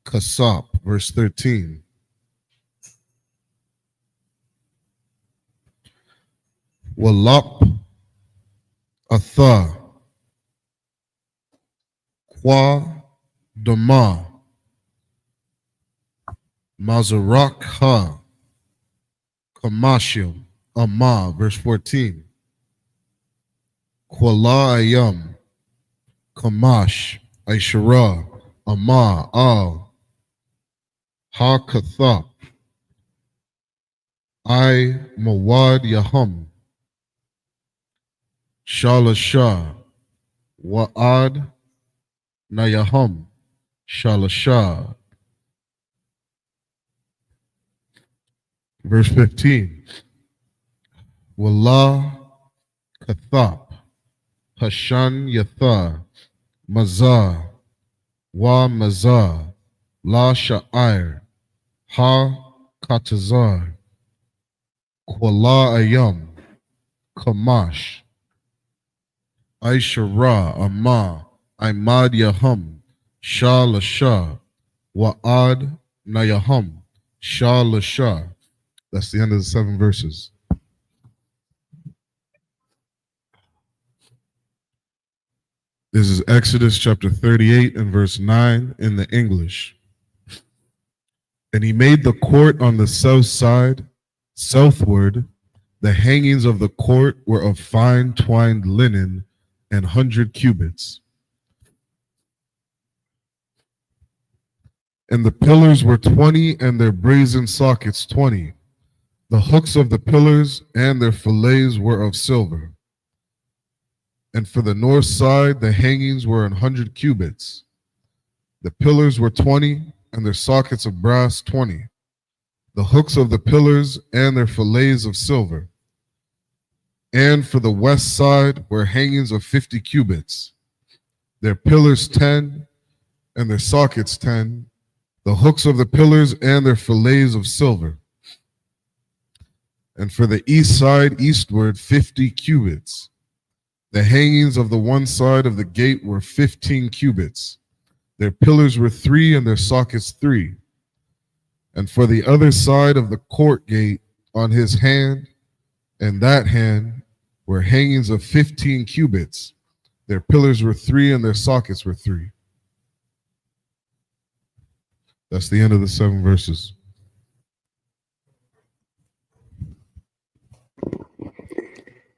kasap. Verse 13. Walap atha Qua Dama Mazarak Ha Kamashim Amma, verse 14. Kuala Ayam Kamash Aishara Amma Al Ha Katha I Mawad Yaham Shalasha Wa'ad Nayaham Shalasha. Verse 15. Wallah Kathap Hashan Yatha Mazah Wa Mazah La Sha'ir Ha Katazar Kuala Ayam Kamash Aishara Amma Imad Yaham Shah Lasha Wa'ad Nayaham Shah Lasha. That's the end of the 7 verses. This is Exodus chapter 38 and verse 9 in the English. And he made the court on the south side, southward. The hangings of the court were of fine twined linen and 100 cubits. And the pillars were 20, and their brazen sockets 20. The hooks of the pillars and their fillets were of silver. And for the north side, the hangings were 100 cubits. The pillars were 20, and their sockets of brass 20. The hooks of the pillars and their fillets of silver. And for the west side were hangings of 50 cubits. Their pillars 10, and their sockets 10. The hooks of the pillars and their fillets of silver. And for the east side, eastward, 50 cubits. The hangings of the one side of the gate were 15 cubits. Their pillars were 3, and their sockets 3. And for the other side of the court gate, on his hand and that hand, were hangings of 15 cubits. Their pillars were 3, and their sockets were 3. That's the end of the 7 verses.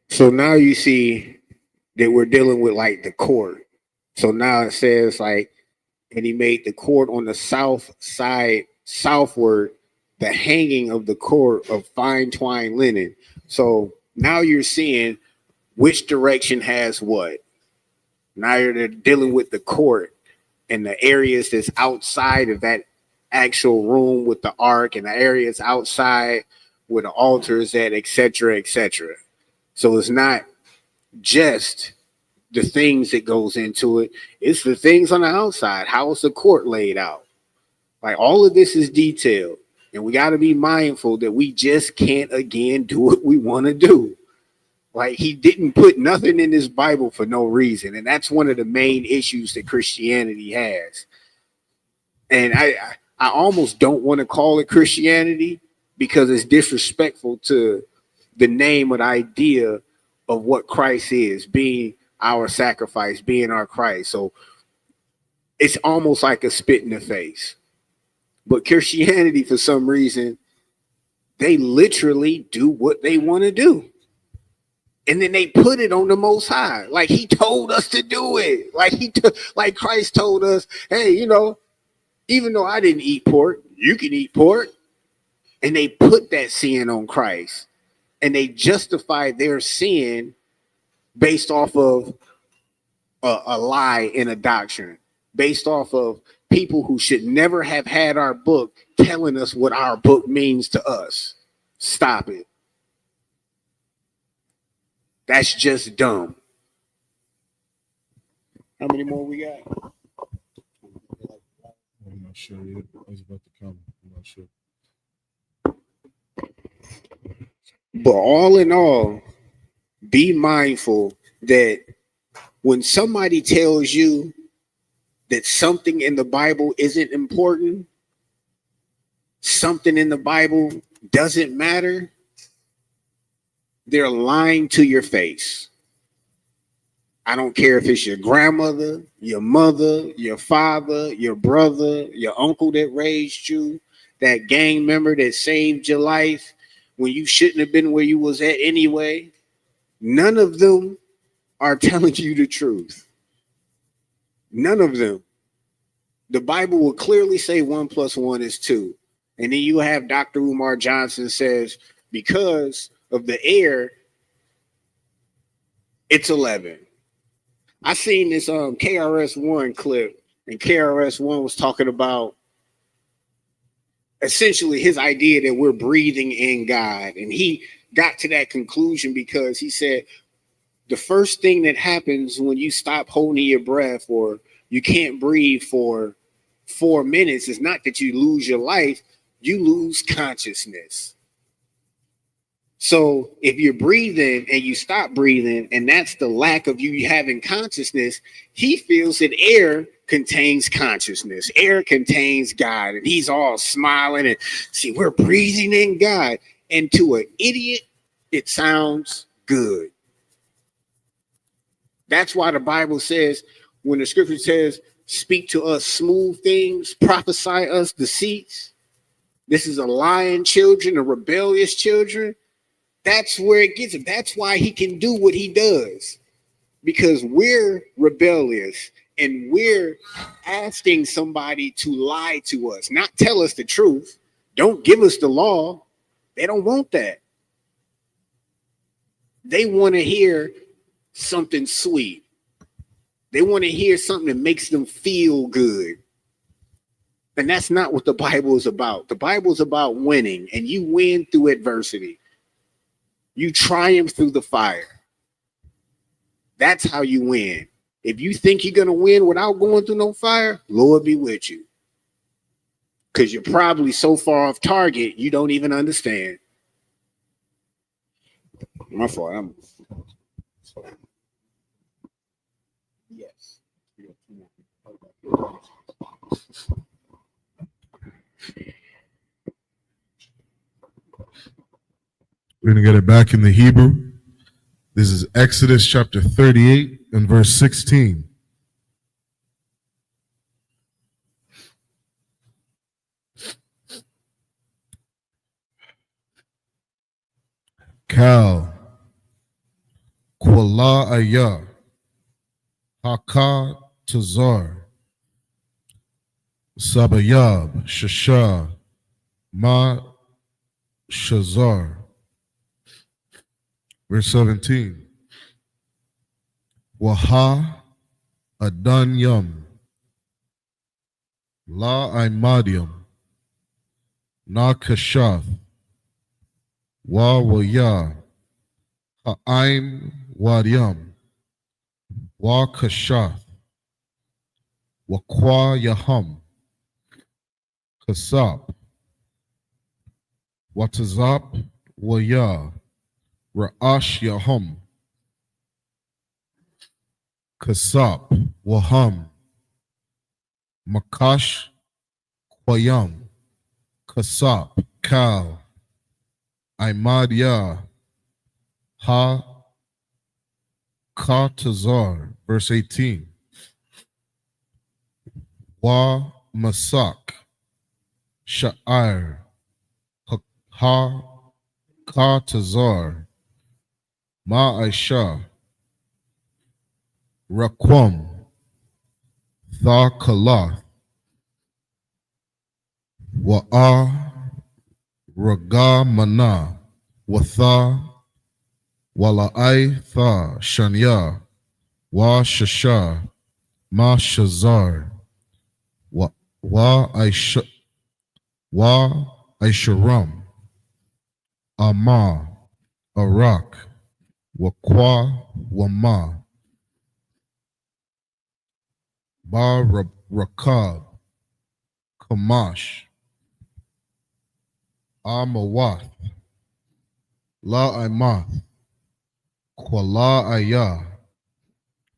So now you see that we're dealing with like the court. So now it says like, and he made the court on the south side, southward, the hanging of the court of fine twined linen. So now you're seeing which direction has what. Now you're dealing with the court and the areas that's outside of that actual room with the ark, and the areas outside where the altar is at, etc., etc. So it's not just the things that goes into it, it's the things on the outside. How is the court laid out? Like all of this is detailed, and we got to be mindful that we just can't again do what we want to do. Like he didn't put nothing in this Bible for no reason, and that's one of the main issues that Christianity has. And I almost don't want to call it Christianity because it's disrespectful to the name or the idea of what Christ is, being our sacrifice, being our Christ. So it's almost like a spit in the face. But Christianity, for some reason, they literally do what they want to do. And then they put it on the Most High. Like he told us to do it. Like Christ told us, hey, you know, even though I didn't eat pork, you can eat pork. And they put that sin on Christ. And they justify their sin based off of a lie and a doctrine. Based off of people who should never have had our book telling us what our book means to us. Stop it. That's just dumb. How many more we got? I'm not sure yet. I was about to come. I'm not sure. But all in all, be mindful that when somebody tells you that something in the Bible isn't important, something in the Bible doesn't matter, they're lying to your face. I don't care if it's your grandmother, your mother, your father, your brother, your uncle that raised you, that gang member that saved your life when you shouldn't have been where you was at anyway. None of them are telling you the truth. None of them. The Bible will clearly say 1 + 1 is 2. And then you have Dr. Umar Johnson says, because of the air, it's 11. I seen this KRS-One clip, and KRS-One was talking about essentially his idea that we're breathing in God. And he got to that conclusion because he said the first thing that happens when you stop holding your breath or you can't breathe for 4 minutes is not that you lose your life, you lose consciousness. So if you're breathing and you stop breathing, and that's the lack of you having consciousness, he feels that air contains consciousness. Air contains God. And he's all smiling and see, we're breathing in God. And to an idiot, it sounds good. That's why the Bible says, when the scripture says, speak to us smooth things, prophesy us deceits. This is a lying children, a rebellious children. That's where it gets him. That's why he can do what he does, because we're rebellious and we're asking somebody to lie to us, not tell us the truth. Don't give us the law. They don't want that. They want to hear something sweet. They want to hear something that makes them feel good. And that's not what the Bible is about. The Bible is about winning, and you win through adversity. You triumph through the fire. That's how you win. If you think you're going to win without going through no fire, Lord be with you. Because you're probably so far off target, you don't even understand. My fault. Yes. We're going to get it back in the Hebrew. This is Exodus chapter 38 and verse 16. Kal, Kwala Aya, Haka Tazar, Sabayab, Shasha, Ma Shazar. Verse 17. Waha Adanyam, La Imadium, Na Kashath, Wa Waya, Ha'im Wadiam, Wa Kashath, Wa Kwa Yaham, Kasap, Watazap Waya, Ra'ash Yaham, Kasap Waham, Makash Kwayam, Kasap Kal, Imad Ya, Ha Katazar, verse 18. Wa Masak, Sha'ir, Ha Katazar, Ma Aisha, Raquam, Tha Kalath, Wa'a Raga Mana, Watha Wala'ai Tha Shanya, Wa Shasha, Ma Shazar, Wa Aisha, Wa Aisharam, Ama, Arak, Wakwa, Wama, Ba Rakab, Kamash, Amawath, La Imath, Kwala Aya,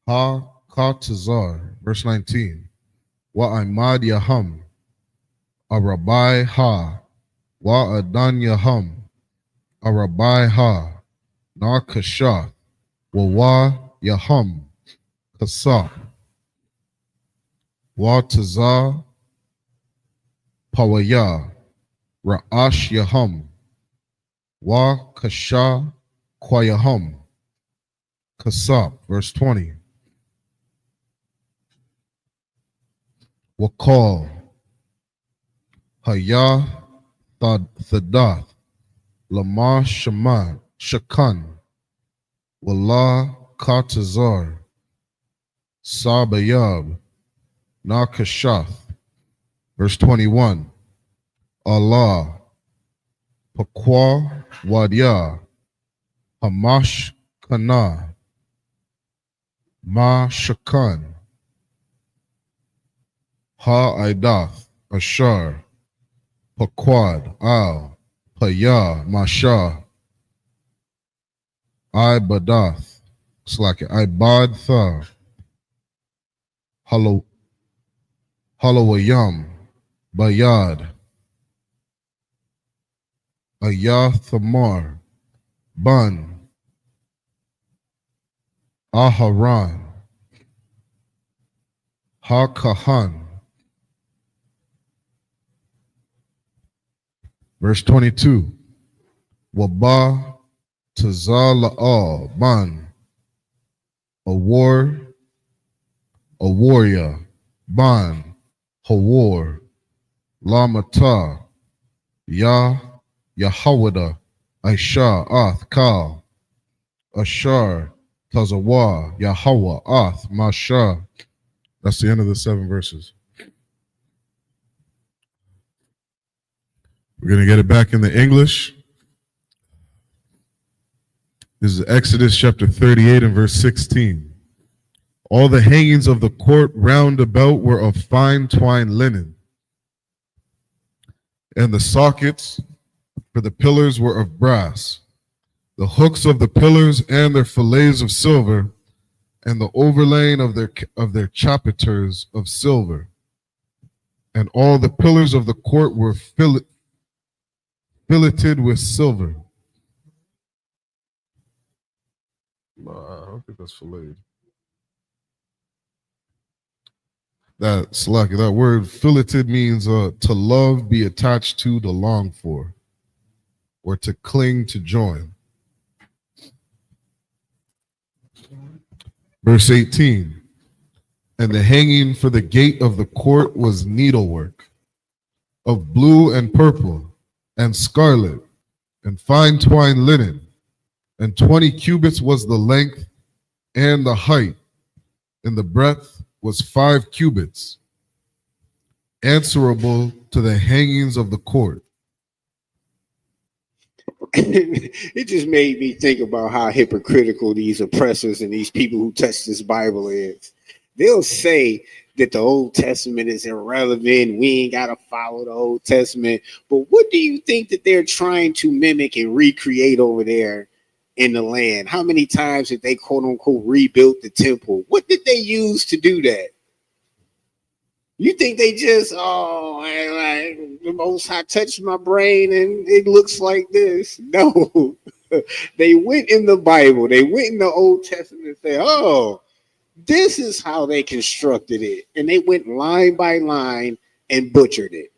Ha Katazar, verse 19. Wa Imad Yaham, Arabai Ha, Wa Adan Yaham, Arabai Ha, Na Kashath, Wa Yaham, Kasap, Wa Tazah, Pawaya, Ra'ash Yaham, Wa Kasha Kwayaham, Kasap, verse 20. Wakal, Haya Thadath, Lama Shakan, Wallah Katazar, Sabayab, Nakashath, verse 21. Allah, Pakwa Wadya, Hamash Kana, Ma Shakan, Ha Idath, Ashar, Paquad, Al, Paya, Masha, I Badath, slack it, I Bad Tha, Halawayam, Bayad, Ayathamar, Bun, Aharan, Ha-Kahan. Verse 22. Waba Tazala'al, Ban, a warrior, Ban, Hawar, Lamata, Yahawada, Aisha, Ath, Kal, Ashar, Tazawa, Yahawah, Ath, Masha. That's the end of the 7 verses. We're going to get it back in the English. This is Exodus chapter 38 and verse 16. All the hangings of the court round about were of fine twined linen, and the sockets for the pillars were of brass. The hooks of the pillars and their fillets of silver, and the overlaying of their chapiters of silver. And all the pillars of the court were filleted with silver. I don't think that's filleted. That's lucky. That word filleted means to love, be attached to, to long for, or to cling, to join. Verse 18. And the hanging for the gate of the court was needlework of blue and purple and scarlet and fine twined linen, and 20 cubits was the length, and the height, and the breadth was 5 cubits, answerable to the hangings of the court. It just made me think about how hypocritical these oppressors and these people who touch this Bible is. They'll say that the Old Testament is irrelevant. We ain't got to follow the Old Testament. But what do you think that they're trying to mimic and recreate over there in the land? How many times did they quote unquote rebuilt the temple? What did they use to do that? You think they just, the Most High touched my brain and it looks like this? No. They went in the Bible. They went in the Old Testament and said, oh, this is how they constructed it. And they went line by line and butchered it.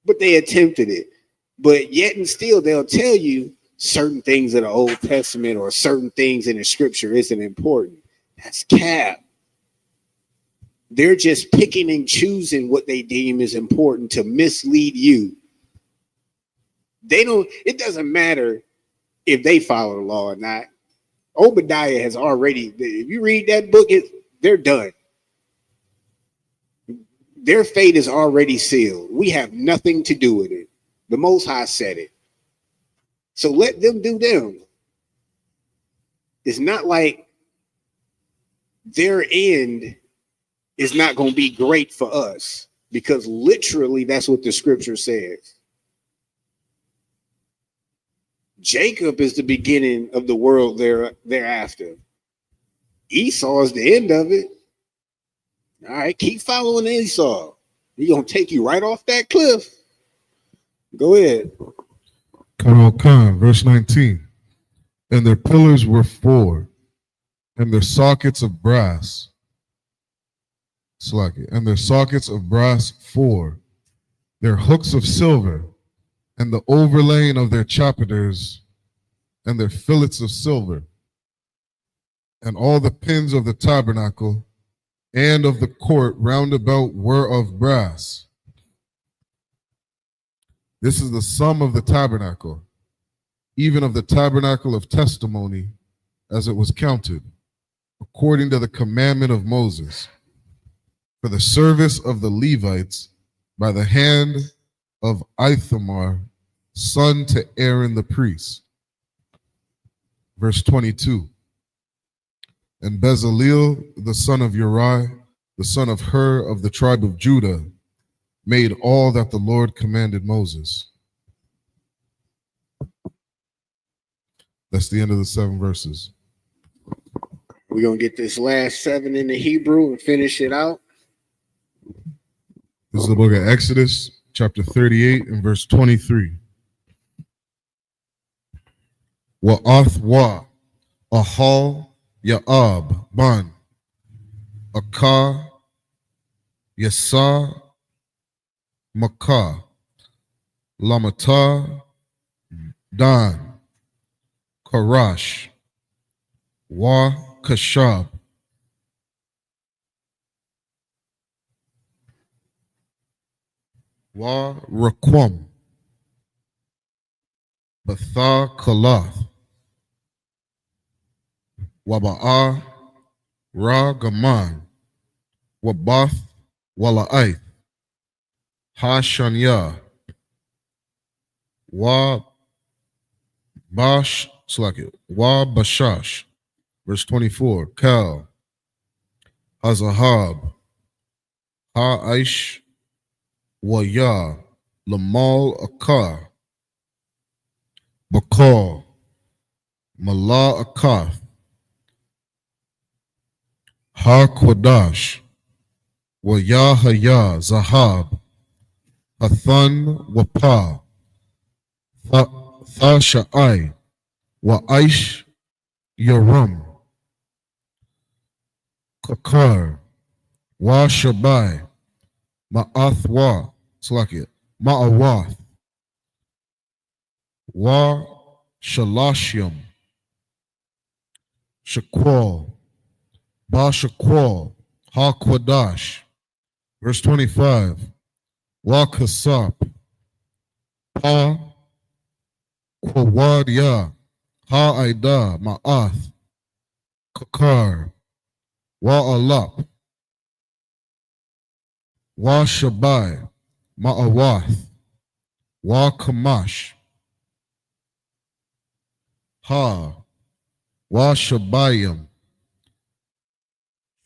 But they attempted it. But yet and still, they'll tell you certain things in the Old Testament or certain things in the scripture isn't important. That's cap. They're just picking and choosing what they deem is important to mislead you. It doesn't matter if they follow the law or not. Obadiah has already, if you read that book, they're done. Their fate is already sealed. We have nothing to do with it. The Most High said it. So let them do them. It's not like their end is not going to be great for us, because literally that's what the scripture says. Jacob is the beginning of the world thereafter. Esau is the end of it. All right, keep following Esau. He's going to take you right off that cliff. Go ahead. Khan, verse 19. And their pillars were 4, and their sockets of brass. And their sockets of brass 4, their hooks of silver, and the overlaying of their chapiters, and their fillets of silver, and all the pins of the tabernacle and of the court round about were of brass. This is the sum of the tabernacle, even of the tabernacle of testimony, as it was counted, according to the commandment of Moses, for the service of the Levites by the hand of Ithamar, son to Aaron the priest. Verse 22. And Bezaleel, the son of Uri, the son of Hur of the tribe of Judah, made all that the Lord commanded Moses. That's the end of the 7 verses. We're going to get this last 7 in the Hebrew and finish it out. This is the book of Exodus, chapter 38 and verse 23. Wa'ath wa, ahal ya'ab ban, akah yasa makah, lamata dan, karash, wa kashab, wa raquam, batha kalath, waba'a ra gaman, wabath wala'aith, ha shanya, wa bash, wa bashash. Verse 24, Kal, Hazahab, Ha-Aish, Waya, Lamal Akar, Bakal, Mala Akath, Ha-Quadash, Waya Haya, Zahab, Hathan Wapa, Tha-Sha'ai, Wa-Aish, Yaram, Kakar, Wa Shabai, Ma'athwa, Ma'awath, Wa Shalashyam, Shaqual, Ba Shaqual, Ha Quadash. Verse 25, Wa Kasap, Ha Qawadya, Ha Aida, Ma'ath, Kakar, Wa Alap, Wa Shabai, Ma'awath, Wa Kamash, Ha, Wa Shabayim,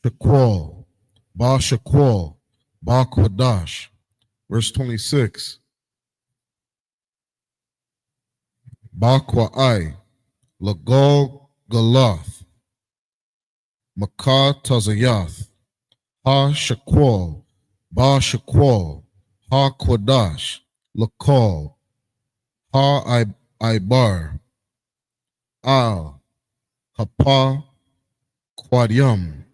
Shaqual, Ba Shaqual, Ba Quadash. Verse 26, Ba Kwa'ai, Lagal Galath, Makah Tazayath, Ha Shaqual, Ba Shaqual, Ha Quadash, Lakal, Ha Ibar, Al, Hapa, Quadyam,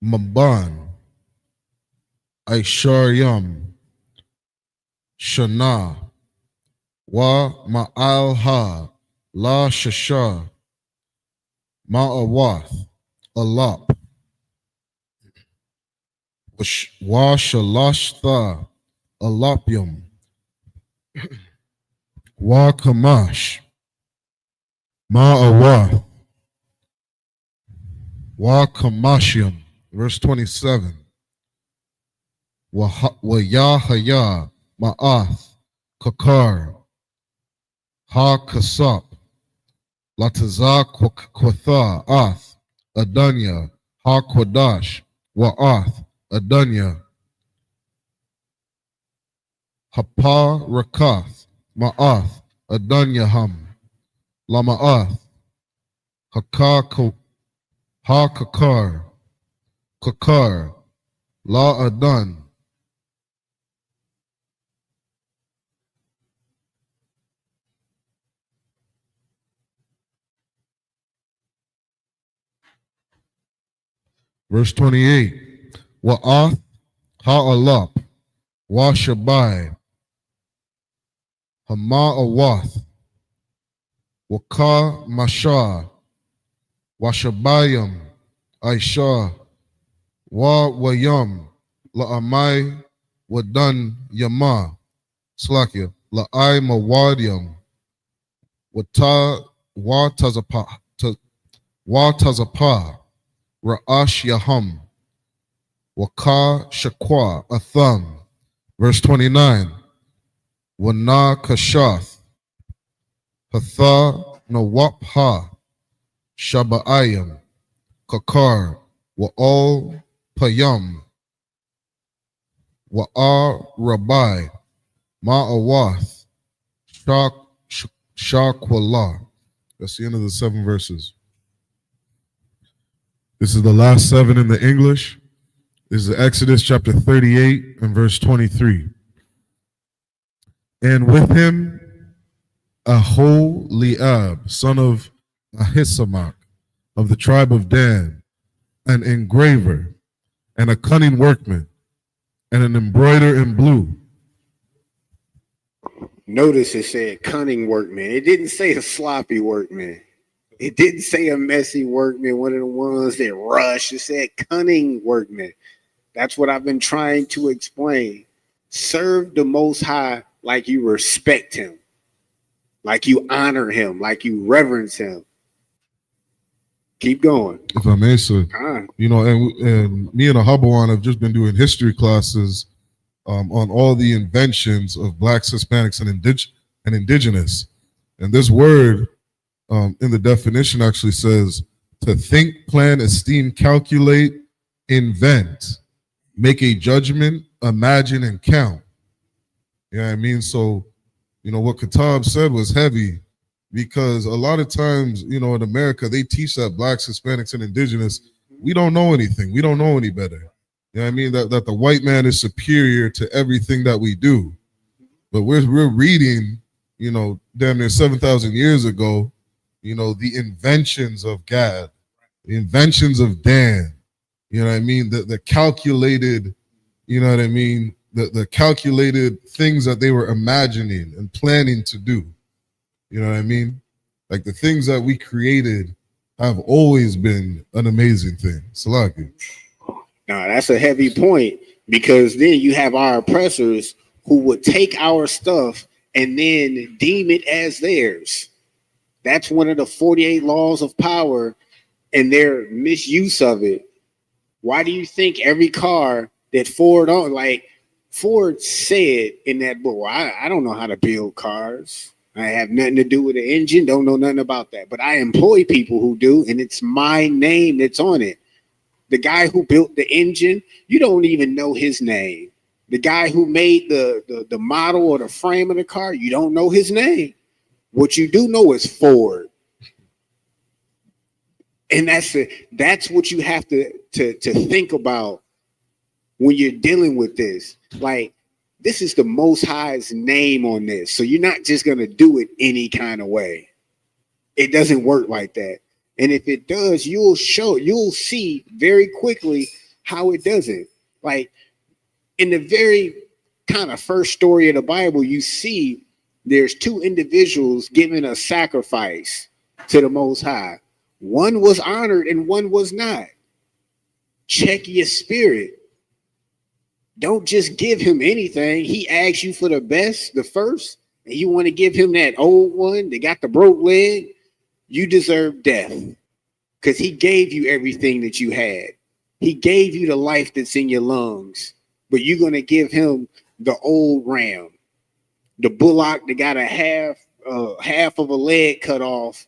Maban, Aisharyam, Shana, Wa Ma'al Ha, La Shasha, Ma'awath, Alap, Wa Shalashta, Alapium, Wa Kamash, Ma'awath, Wa Kamashium. Verse 27. Wa Yahaya, Ma'ath, Kakar, Ha Kasap, Lataza Quatha, Ath, Adanya, Ha Quadash, Wa'ath, Adanya, Hapa Rakath, Ma'ath, Adanyaham, Lama'ath, Ha Kakar, Kakar, La Adan, Verse 28. Wa'ath ha'alap wa shabai hama'awath waka masha wa shabayam aisha wa wayam la'amai wadan yama slakia la'ai mawadyam wata wa tazapa ra'ash yaham waka shakwa atham. Verse 29. Wana kashath hatha nawapha shaba'ayam kakar wa'al payam wa'ar rabai ma'awath shakwallah. That's the end of the 7 verses. This is the last 7 in the English. This is Exodus chapter 38 and verse 23. And with him Aholiab, son of Ahisamach, of the tribe of Dan, an engraver, and a cunning workman, and an embroiderer in blue. Notice it said cunning workman. It didn't say a sloppy workman. It didn't say a messy workman, one of the ones that rush. It said cunning workman. That's what I've been trying to explain. Serve the Most High like you respect him, like you honor him, like you reverence him. Keep going. If I may, sir. You know, and me and Ahabawan have just been doing history classes on all the inventions of blacks, Hispanics, and indigenous. And this word in the definition actually says to think, plan, esteem, calculate, invent, make a judgment, imagine, and count. You know what I mean? So, you know, what Katab said was heavy because a lot of times, you know, in America, they teach that blacks, Hispanics, and indigenous, we don't know anything. We don't know any better. You know what I mean? That the white man is superior to everything that we do. But we're reading, you know, damn near 7,000 years ago, you know, the inventions of Gad, the inventions of Dan, you know what I mean? The calculated, you know what I mean? The calculated things that they were imagining and planning to do. You know what I mean? Like the things that we created have always been an amazing thing. Salaki. Now, that's a heavy point because then you have our oppressors who would take our stuff and then deem it as theirs. That's one of the 48 laws of power and their misuse of it. Why do you think every car that Ford owned, like Ford said in that book, well, I don't know how to build cars. I have nothing to do with the engine, don't know nothing about that. But I employ people who do, and it's my name that's on it. The guy who built the engine, you don't even know his name. The guy who made the model or the frame of the car, you don't know his name. What you do know is Ford. And that's what you have to think about when you're dealing with this. Like, this is the Most High's name on this. So you're not just going to do it any kind of way. It doesn't work like that. And if it does, you'll see very quickly how it doesn't. Like in the very kind of first story of the Bible, you see there's 2 individuals giving a sacrifice to the Most High. One was honored and one was not. Check your spirit. Don't just give him anything. He asks you for the best, the first, and you want to give him that old one that got the broke leg. You deserve death because he gave you everything that you had. He gave you the life that's in your lungs, but you're going to give him the old ram, the bullock that got a half of a leg cut off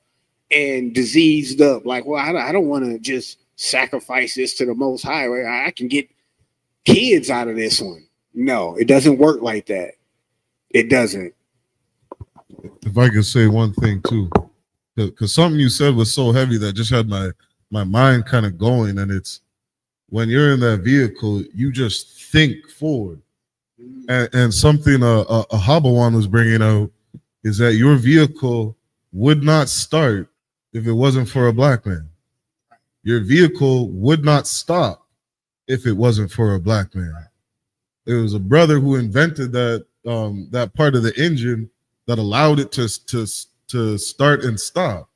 and diseased up. Like, well, I don't want to just sacrifice this to the Most High. I can get kids out of this one. No, it doesn't work like that. It doesn't. If I could say one thing too, because something you said was so heavy that just had my mind kind of going, and it's when you're in that vehicle, you just think forward. And something a Habawan was bringing out is that your vehicle would not start if it wasn't for a black man. your vehicle would not stop if it wasn't for a black man. There was a brother who invented that that part of the engine that allowed it to start and stop.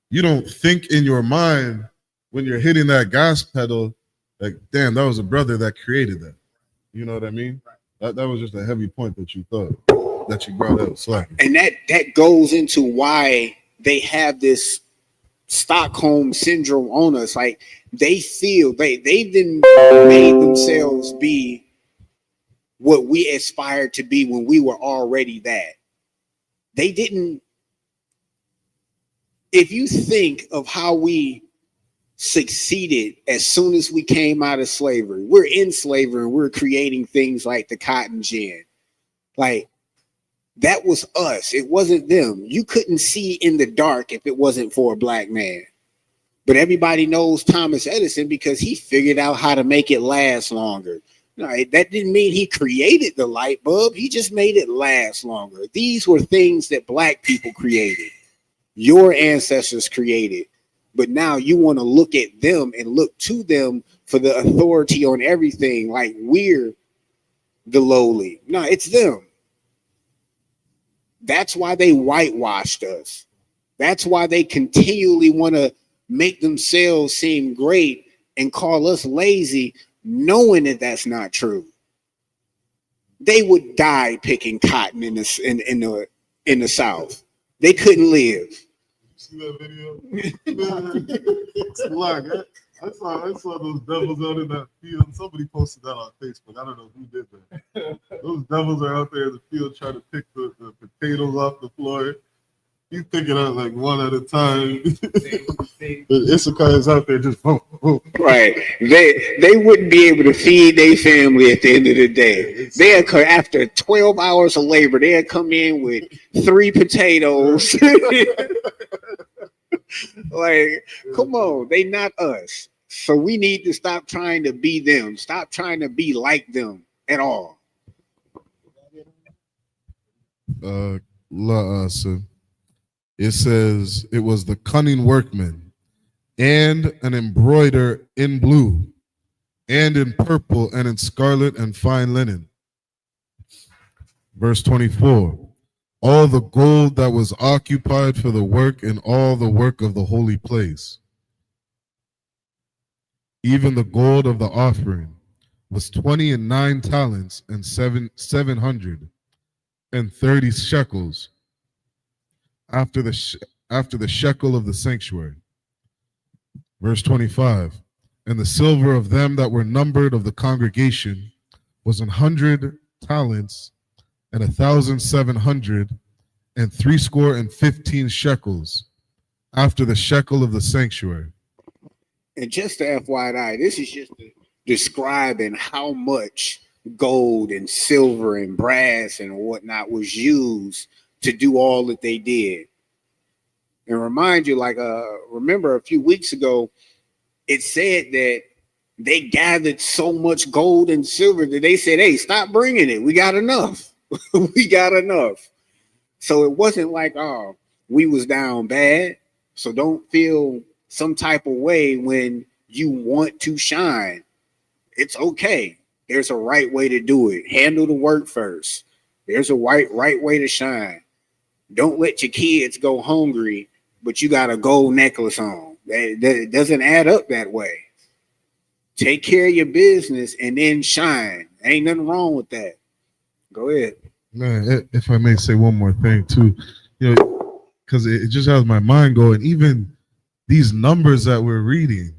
You don't think in your mind when you're hitting that gas pedal, like, damn, that was a brother that created that. You know what I mean? That was just a heavy point that you thought, that you brought up. So, and that goes into why they have this Stockholm syndrome on us. Like, they feel they've been made themselves be what we aspired to be when we were already that. They didn't. If you think of how we succeeded as soon as we came out of slavery, we're in slavery and we're creating things like the cotton gin. Like, that was us. It wasn't them. You couldn't see in the dark if it wasn't for a black man. But everybody knows Thomas Edison because he figured out how to make it last longer. No, that didn't mean he created the light bulb. He just made it last longer. These were things that black people created. Your ancestors created. But now you want to look at them and look to them for the authority on everything, like we're the lowly. No, it's them. That's why they whitewashed us. That's why they continually want to make themselves seem great and call us lazy, knowing that that's not true. They would die picking cotton in the South. They couldn't live. See that video? It's black. I saw those devils out in that field. Somebody posted that on Facebook. I don't know who did that. Those devils are out there in the field trying to pick the potatoes off the floor. He's picking out like one at a time. The Isupk is out there just boom, boom. Right. They wouldn't be able to feed their family at the end of the day. They'd come after 12 hours of labor. They'd come in with 3 potatoes. Like, come on, they not us. So we need to stop trying to be them. Stop trying to be like them at all. It says it was the cunning workman and an embroider in blue and in purple and in scarlet and fine linen. Verse 24. All the gold that was occupied for the work and all the work of the holy place, even the gold of the offering, was 29 talents and 730 shekels after the shekel of the sanctuary. Verse 25. And the silver of them that were numbered of the congregation was 100 talents and 1,715 shekels after the shekel of the sanctuary. And just to FYI, this is just describing how much gold and silver and brass and whatnot was used to do all that they did. And remind you, like, remember a few weeks ago, it said that they gathered so much gold and silver that they said, hey, stop bringing it. We got enough. We got enough. So it wasn't like, oh, we was down bad. So don't feel some type of way when you want to shine. It's okay. There's a right way to do it. Handle the work first. There's a right way to shine. Don't let your kids go hungry, but you got a gold necklace on. That doesn't add up that way. Take care of your business and then shine. Ain't nothing wrong with that. Go ahead. Man, if I may say one more thing too, you know, because it just has my mind going. Even these numbers that we're reading,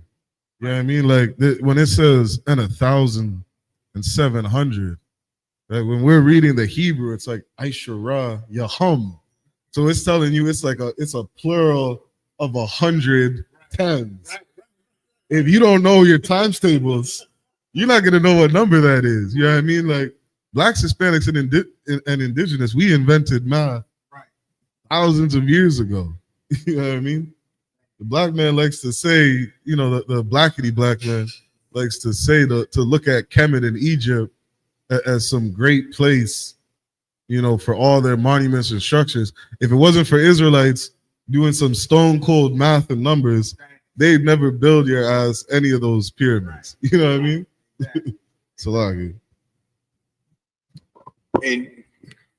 you know what I mean? Like when it says and 1,700, right? When we're reading the Hebrew, it's like Aishara Yahum. So it's telling you it's a plural of 100 tens. If you don't know your times tables, you're not gonna know what number that is. You know what I mean? Like Blacks, Hispanics, and Indigenous, we invented math thousands of years ago. You know what I mean? The black man likes to say, you know, the blackity black man likes to say to look at Kemet in Egypt as some great place, you know, for all their monuments and structures. If it wasn't for Israelites doing some stone cold math and numbers, they'd never build your ass any of those pyramids. You know what I mean? Salagi. And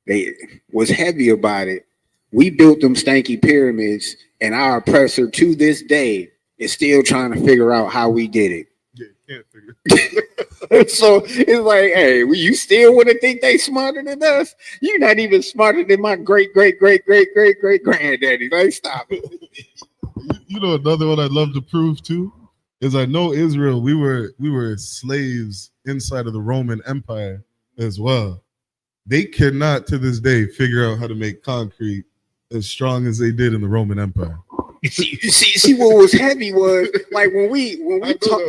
they was heavy about it. We built them stanky pyramids, and our oppressor to this day is still trying to figure out how we did it. Yeah, can't figure it. So it's like, hey, you still want to think they smarter than us? You're not even smarter than my great granddaddy. Like, stop it. You know, another one I'd love to prove too is I know Israel. We were slaves inside of the Roman Empire as well. They cannot to this day figure out how to make concrete as strong as they did in the Roman Empire. See what was heavy was like when we talk.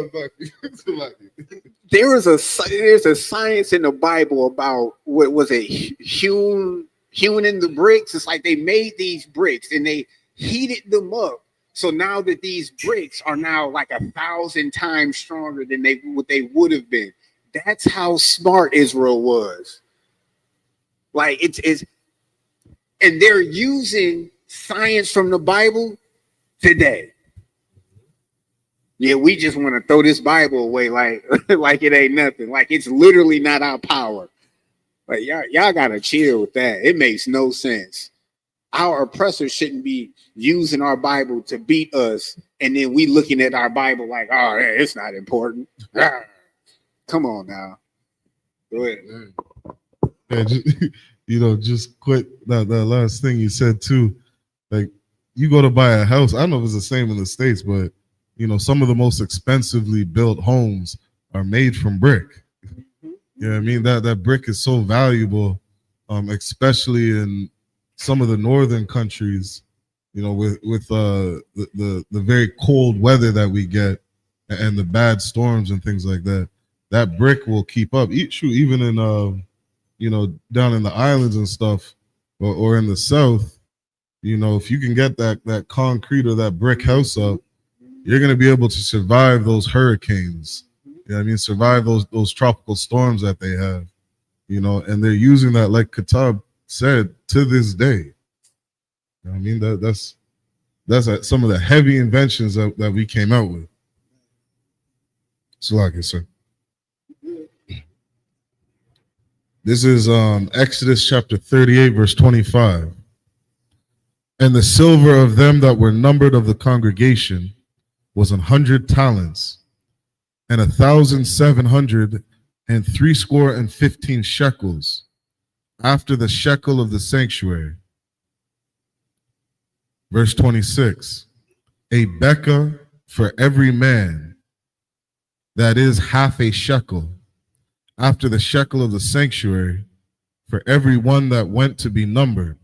There's a science in the Bible about what was it, hewn in the bricks. It's like they made these bricks and they heated them up. So now that these bricks are now like 1,000 times stronger than what they would have been. That's how smart Israel was. Like it's and they're using science from the Bible today. Yeah, we just want to throw this Bible away like it ain't nothing. Like it's literally not our power. Like y'all gotta chill with that. It makes no sense. Our oppressors shouldn't be using our Bible to beat us, and then we looking at our Bible like, oh, hey, it's not important. Come on now. Go ahead. Yeah, just quit that last thing you said too. Like, you go to buy a house. I don't know if it's the same in the States, but some of the most expensively built homes are made from brick. You know what I mean? That brick is so valuable, especially in some of the northern countries, with the very cold weather that we get and the bad storms and things like that. That brick will keep up. Even in down in the islands and stuff, or in the south, if you can get that concrete or that brick house up, you're gonna be able to survive those hurricanes. You know what I mean? Survive those tropical storms that they have. And they're using that, like Katab said, to this day. You know what I mean? That's some of the heavy inventions that we came out with. Salaki, sir. This is Exodus chapter 38, verse 25. And the silver of them that were numbered of the congregation was 100 talents, and 1,715 shekels, after the shekel of the sanctuary. Verse 26. A bekah for every man, that is half a shekel, after the shekel of the sanctuary, for every one that went to be numbered,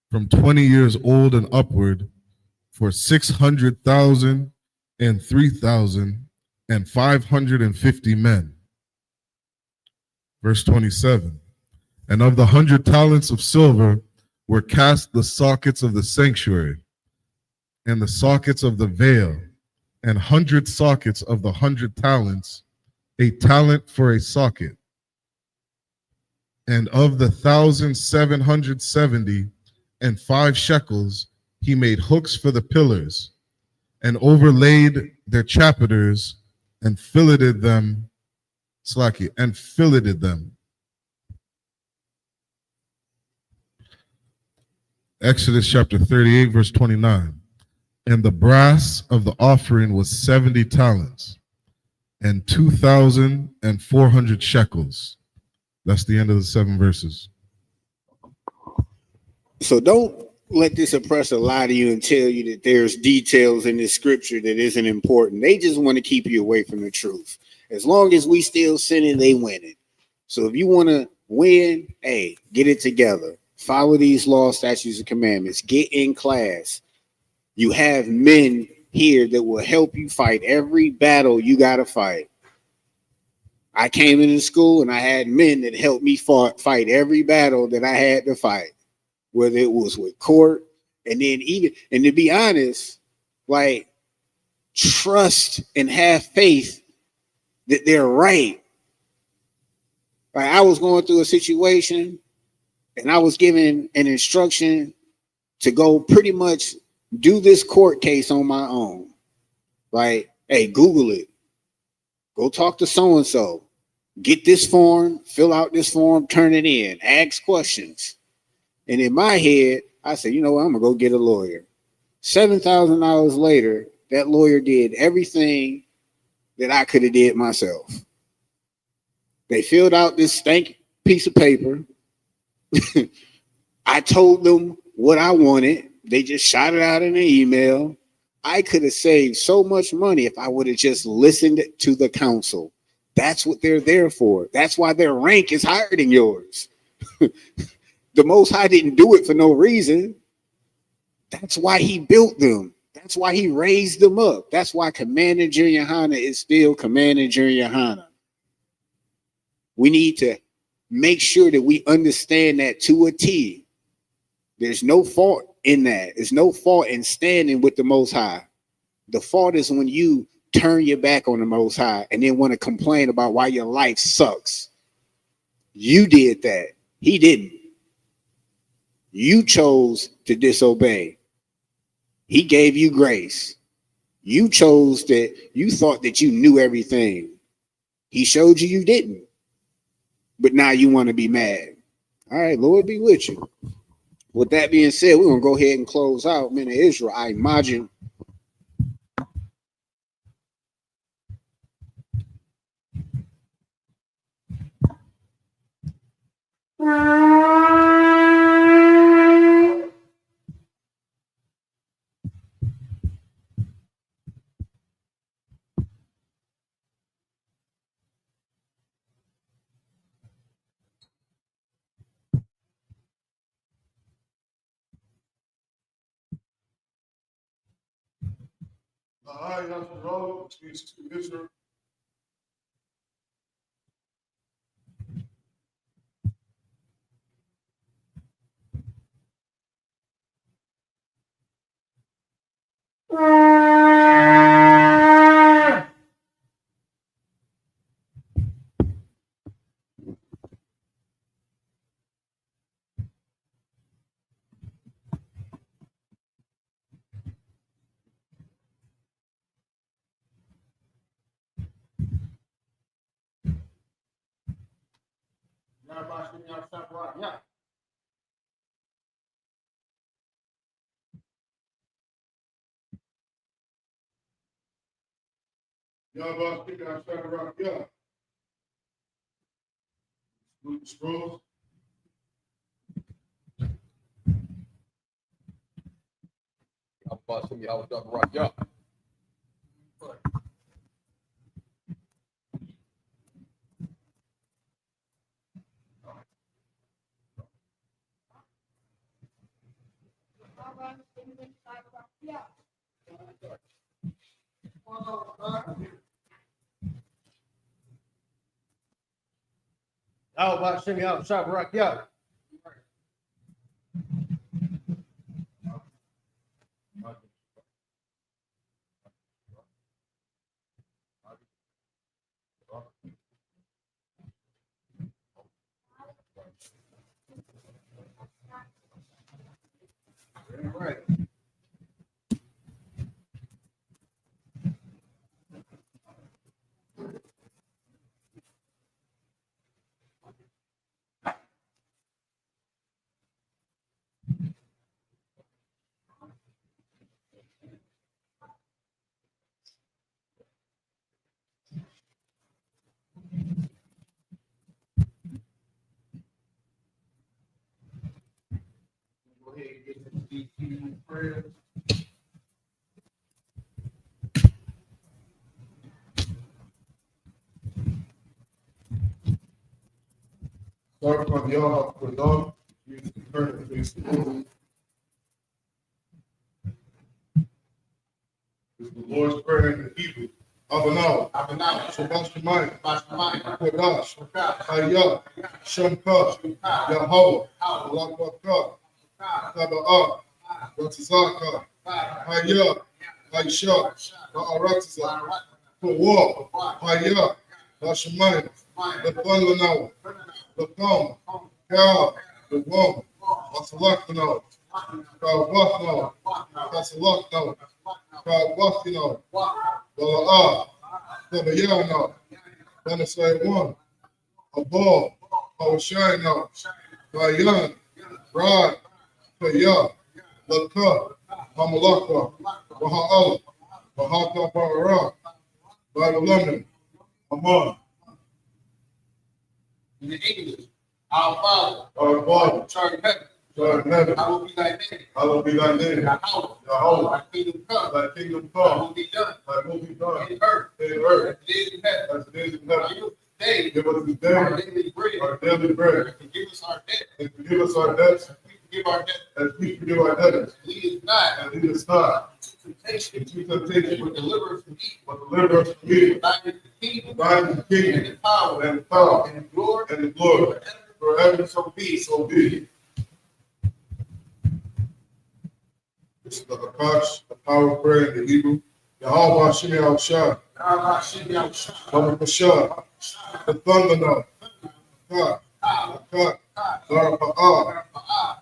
from 20 years old and upward, for 600,000 and 3,550 men. Verse 27. And of the 100 talents of silver were cast the sockets of the sanctuary, and the sockets of the veil, and 100 sockets of the 100 talents, a talent for a socket. And of the 1,770 and 5 shekels, he made hooks for the pillars, and overlaid their chapiters, and filleted them. And filleted them. Exodus chapter 38, verse 29. And the brass of the offering was 70 talents, and 2,400 shekels. That's the end of the 7 verses. So don't let this oppressor lie to you and tell you that there's details in this scripture that isn't important. They just want to keep you away from the truth. As long as we still sinning, they winning. So if you want to win, hey, get it together. Follow these laws, statutes, and commandments. Get in class. You have men here that will help you fight every battle you got to fight. I came into school and I had men that helped me fight every battle that I had to fight, whether it was with court, and then and to be honest, like, trust and have faith that they're right. Like, I was going through a situation and I was given an instruction to go pretty much do this court case on my own. Right? Hey, Google it. Go talk to so-and-so. Get this form, fill out this form, turn it in, ask questions. And in my head, I said, you know what, I'm gonna go get a lawyer. $7,000 later, that lawyer did everything that I could have did myself. They filled out this stank piece of paper. I told them what I wanted. They just shot it out in an email. I could have saved so much money if I would have just listened to the council. That's what they're there for. That's why their rank is higher than yours. The Most High didn't do it for no reason. That's why he built them. That's why he raised them up. That's why Commander Junior Hana is still Commander Junior Hana. We need to make sure that we understand that to a T. There's no fault in that. There's no fault in standing with the Most High. The fault is when you turn your back on the Most High and then want to complain about why your life sucks. You did that. He didn't. You chose to disobey. He gave you grace. You chose that. You thought that you knew everything. He showed you didn't. But now you want to be mad. All right, Lord be with you. With that being said, we're going to go ahead and close out. Men of Israel, I imagine. Scrolls. How about singing out Sabbath rock? Yeah. Right. Go ahead and get some DT prayer. Start from y'all for dog. Use the current face. It's the Lord's Prayer in the Hebrew. Abanah, Shabbat Shemayim, Kodash, Hayah, Shemka, Yahweh, Lakakah, Taba'ah, Ratizaka, Hayah, Haisha, Ba'aratiza, Kawah, Hayah, Hashemayim, Lefan Lanawa, Lefam, Kal, Lefam, Asalakanawa, Kawakno, Kasalakno, Kawakino, Wala'a, Kabayano, Venezuela 1, a ball, Hawashino, Bayan, Rod, Kaya, Laka, Hamalaka, Waha'ala, Wahaka Barara, Badalumna, Amon. In the English, our Father, Our which art in heaven, hallowed be thy name. hallowed be thy name. Yahweh, Thy kingdom come. thy kingdom Thy come, will be done thy will be done in earth in earth as it is in heaven. as it is in heaven. Today, Give us this our day daily bread. our daily bread, And forgive us our debt. and forgive us our debts We forgive our debt. as we forgive our debtors. Lead us not And lead us not into temptation, into temptation, but deliver us from evil. but deliver us from evil. Thine is the kingdom, Thine is the and kingdom, the power, and the power, and the glory, and the glory, forever. so be. So be it. This is the Akash, the power of prayer in the Hebrew. Yahweh Shemi Al-Shah, Baruch Hashah, the thunder now. Akah, Akah, Zarapa'ah,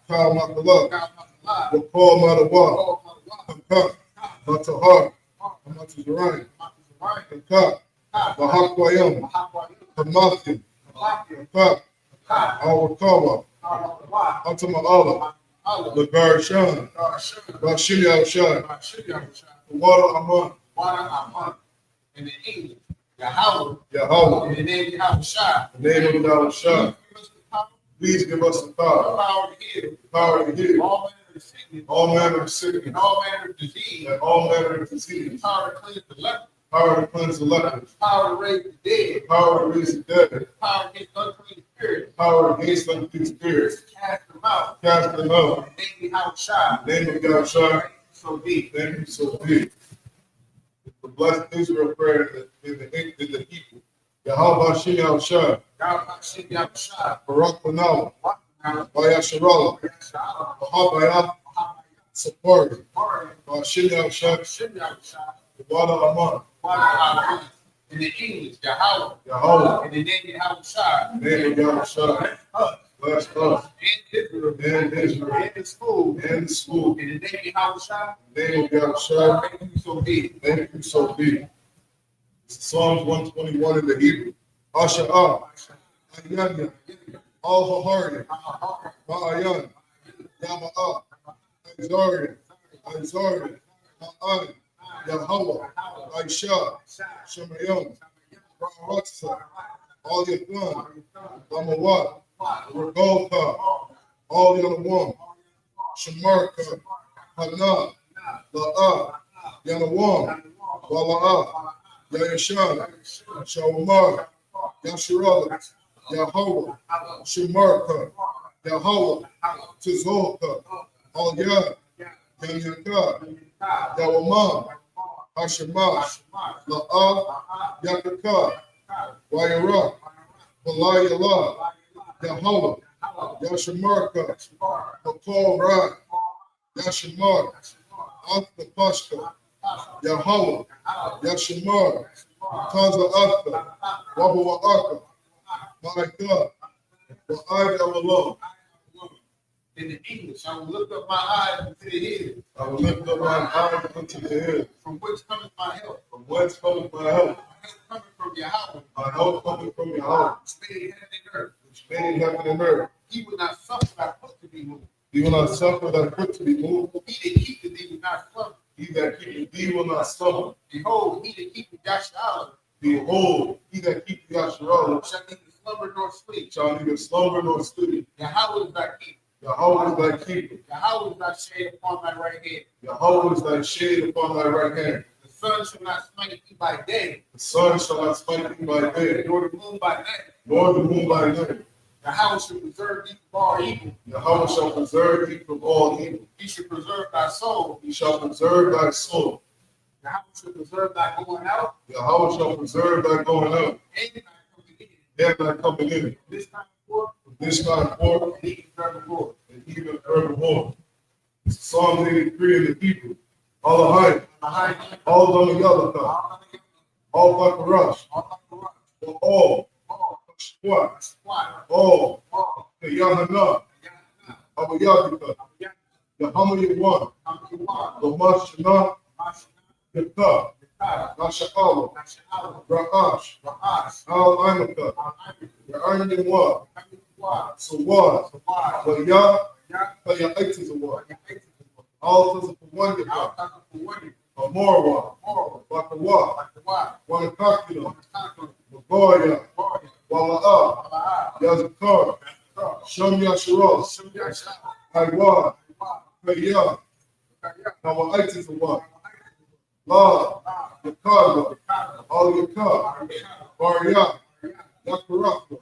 Kal Makallah, Wakal Madawa, Akah, Matahar, Amatuzarayim, Akah, Bahakwayam, Hamathi, Akah, Awakawa, Atama'ala, Lagar Shan, Rashidi Al-Shah, the water Aman, In the English, Yahweh, Yahweh, in the name of Yahweh, the name of Yahweh Shah. Please give us the power, power to heal, the power to heal all manner of sickness, all manner of sickness, and all manner of disease, and all manner of disease, power to cleanse the leper, power to cleanse the lepers, power to raise the dead, power to raise the dead, power against unclean spirits, power against unclean spirits, cast them out. cast them out. In the name of Yahweh, In the name of Yahweh Shah, so be. thank you, so be it. The blessed Israel prayer in the Hebrew. Yahweh Shah Yahweh Shah, Yahweh, Barak Panah, Bayasharallah, Bahabayah, Sapari, Shah Yahweh Shah, the water Aman, in the English, Yahweh, Yahweh, in the name of Yahweh, in the name of Yahweh Shah, bless us, in Israel, and in the school, the school, in the name of Yahweh, in the name of Yahweh Shah, thank you, so be. thank you, so be it. Psalms 121 in the Hebrew. Asha'ah, Ayanya, Al-Hahari, Ma'ayan, Yama'ah, Azarian, Ma'an, Yahweh, Aisha, Shemayim, Ra'aratsa, Al-Yathan, Lamawat, Regolka, Al-Yanawam, Shemarka, Hana, La'ah, Yanawam, Wala'ah, Yayashan, Shawamar, Yashirah, Yahweh, Shemarka, Yahweh, Tizolka, Al-Yad, Yanyaka, Yawamam, Hashemah, La'ah, Yakaka, Wayara, Walayala, Yahweh, Yashemarka, Pakal Rad, Yashemar, Athka Pashka, Yahweh, Yashemar, Taza Athka, Wahu Wa'aka, my God, Wa'ad Allah. In the English, I will lift up my eyes unto the hills. I will lift up my eyes unto the hills. From which cometh my help? From whence cometh my help? My help cometh from Yahweh, My help cometh from Yahweh, which made heaven and earth. which made heaven and earth. He will not suffer thy foot to be moved. He will not suffer thy foot to be moved. He that keepeth thee will not slumber. He that keepeth thee will not stumble. Behold, he that keepeth Yahshua Behold, he that keepeth Yasharallah shall neither slumber nor sleep. shall neither slumber nor sleep. Yahweh is thy keeper. Yahweh is thy keeper. Yahweh is thy shade upon thy right hand. Yahweh is thy shade upon thy right hand. The sun shall not smite thee by day, The sun shall not smite thee by day, nor the moon by night. nor the moon by night. Yahweh shall preserve thee from all evil. Yahweh shall preserve thee from all evil. He shall preserve thy soul. He shall preserve thy soul. Yahweh shall preserve thy going out Yahweh shall preserve thy going out and thy coming in. and thy coming in. This time forth This time forth and even forevermore. and even forevermore. Psalm 83 in the Hebrew. All the Behind all the Yalaka, all Bakarash, all Squat, all the Yahana, Abu Yadika, Yahama Yawan, Lamash Shana, Yaka, Nasha'ala, Ra'ash, Al Imaka, Ya'an Yawan, Sawad, Waya, Kaya Aitis Awad, all of the one Amorwa, Bakawa, Wanakakila, Magoya, Wala'a, Yazakar, Sham Yasharos, Iwa, Kaya, Nawaitis Awad, La, Yakaba, Al Yakab, Barya, Yakaraka,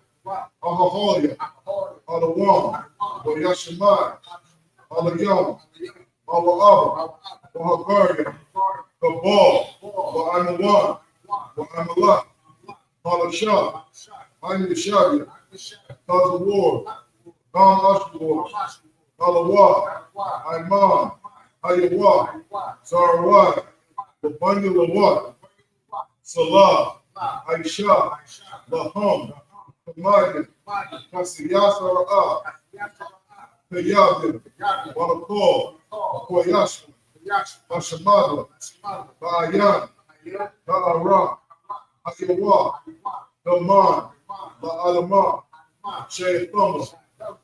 Ahahoya, Alawam, Wayashamai, Alayam, Alawaba, Wahagaria, Kabal, Wa'anawan, Wa'anala, Palashah, Anishabia, Tazawar, Nam Ashwar, Alawa, Aiman, Ayawa, Sarawai, Wabanyalawa, Salah, Aisha, Laham, Kamadi, Kasiyasara, Kayabin, Wanakol, Koyashma, Hashamada, Ba'ayan, Ba'ara, Ayawa, Daman, Ba'alama, Shaythama,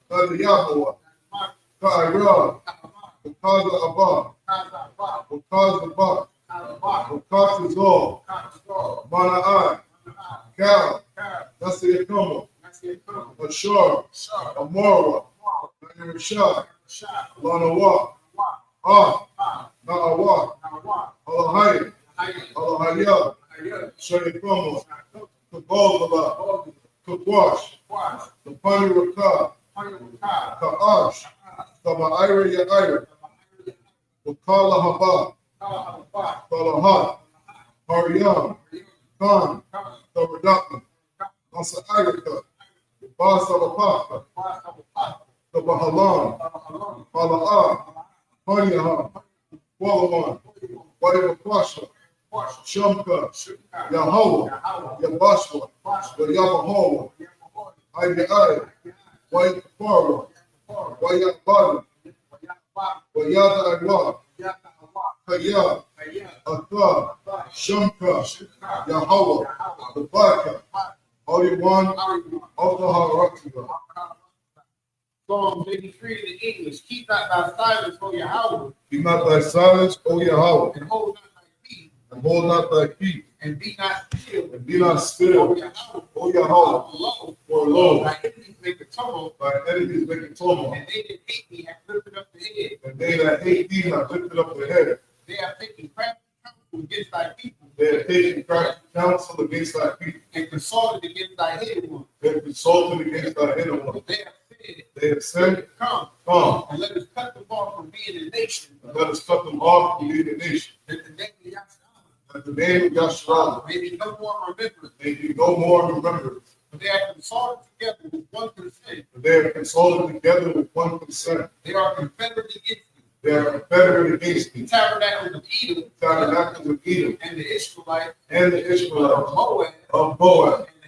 Kadiyabawa, Kaira, Wakaza Abba, Wakaza Abba, Wakaza Zol, Mana'ai, Gal, Nasiyakama, Ashar, Amora, Nayarashad, Lanawa, Na'awa, Alahaya, Alahaya, Shayakama, Kabbalah, Kabwash, Kapani Rakah, Ka'ash, Kama'ira Ya'ira, Wakala Haba, Kalahat, Haryam, Khan, Taradakman, Masa'iraka, Basalapaka, Kabahalan, Mala'a, Panyaha, Walawan, Waivakwasha, Shamka, Yahweh, Yabashwa, Yabahawa, Ayai, Waikapara, Wayakbara, Wayada Iwa, Kaya, Atha, Shamka, Yahweh, the Baka, Holy One of the Harakiba. Psalm 83 in English. Keep not thy silence, O Yahweh. Keep not thy silence, O Yahweh, And hold not thy peace. and hold not thy peace, And be not still. and be not still, O Yahweh, for lo, Thy enemies make a tumult, thy enemies making tumult, and they that hate me have lifted up the head. and they that hate thee have lifted up their head. They have taken crafty counsel against thy people, They have taken crafty counsel against thy people, and consulted against thy hidden one. they have consulted against thy hidden one. They have said, They have said, Come, Come, and let us cut them off from being a nation. and let us cut them off from being a nation, That the name of Yahshua that the name of Yahshua may be no more remembered. may be no more remembered. But they have consulted together with one consent. But they have consulted together with one consent. They are confederate against you. They are confederate against The the tabernacles of Edom tabernacles of Edom and the Israelites and the of Ishmaelites Moab of Moab and the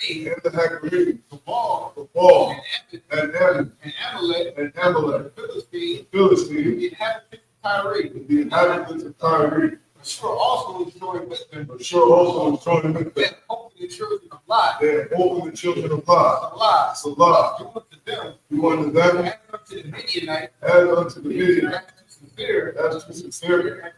Hagarenes, and the Hagarenes, the Baal the Baal and and Ammon and Amalek and and Amalek, the Philistines, the Philistines, the inhabitants of Tyre. and the inhabitants of Tyre. Sure also is joined with them. For sure also was joined with They them. have opened the children of Lot. They have opened the children of God. Lot. Salah, Do unto them, do unto them, as unto the Midianites, as unto the Midianites, as to Sinir, as to Sinir,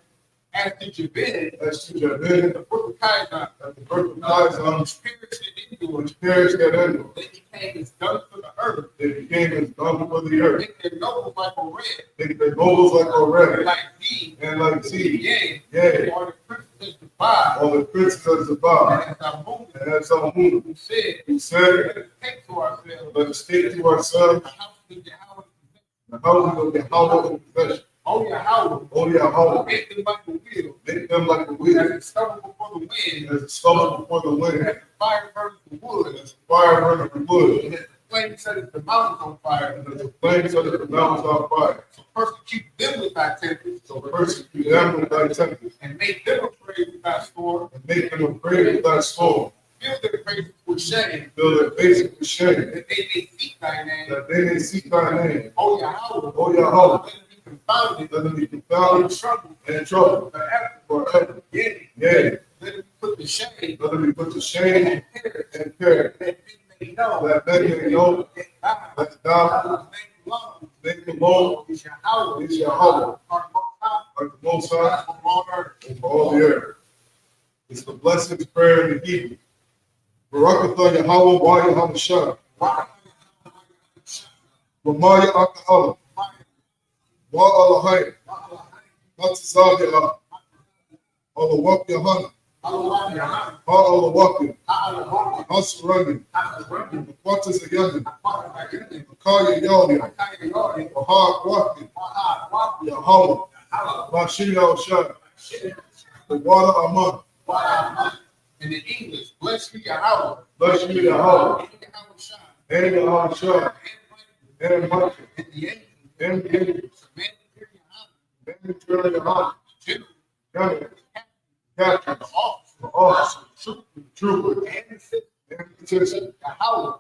as to Jabin, as to Jabin, the brook of Kaidan, at the birth of Kaisan, which perished in Endor. which perished at Endor. They became as dung for the earth. They became as dung for the earth. Make their nobles like a red, They their nobles like a red, like thee, and like thee. yea, Yea, or the princes of Dubai, all the princes of Zabah, and as thou movest, and as Salmon, who said, who said, let us take to ourselves let us take to ourselves the house of Yahweh. the houses of Yahweh in possession. O Yahweh, O Yahweh, make them like the wheel, make them like the as wheel, it stumbled before the wind, as a stubble before the wind, as the fire burns the wood, as the fire burning the wood, and as the flame setteth the mountains on fire. and as the flames set the mountains on fire. So persecute them with thy tempest, So persecute them with thy tempest, and make them afraid with thy sword. and make them afraid of thy storm. Fill their faces with shame, Fill their faces with shame, that they may seek thy name. that they may seek thy name. O Yahweh, O Yahweh, let them be confounded. Let them be confounded. And trouble. Forever. Yeah. Let them be put to shame. Let them be put to shame. And perish. That men may know that God make the Lord is Yahweh. Like the Most High and for all the earth. It's the blessings, prayer, and the Hebrew. Barakatha Yahweh, Wa Yahweh Shah. Ramaya Akala. Wa Alahai. Matzah Yah. Allah Wak Yahana. Allah Wakim. Asrani. Maquatas Ayadim. Makaya Yahya. Wahab Wakim. Yahweh. Bashir al-Shah, the water Aman. In the English, bless me Yahweh. Bless me Yahweh. And Yahweh Shah. And Michael. And the angels. And the Trinity Yahweh. General. Captain. The officer. The trooper. And the petition. Yahweh.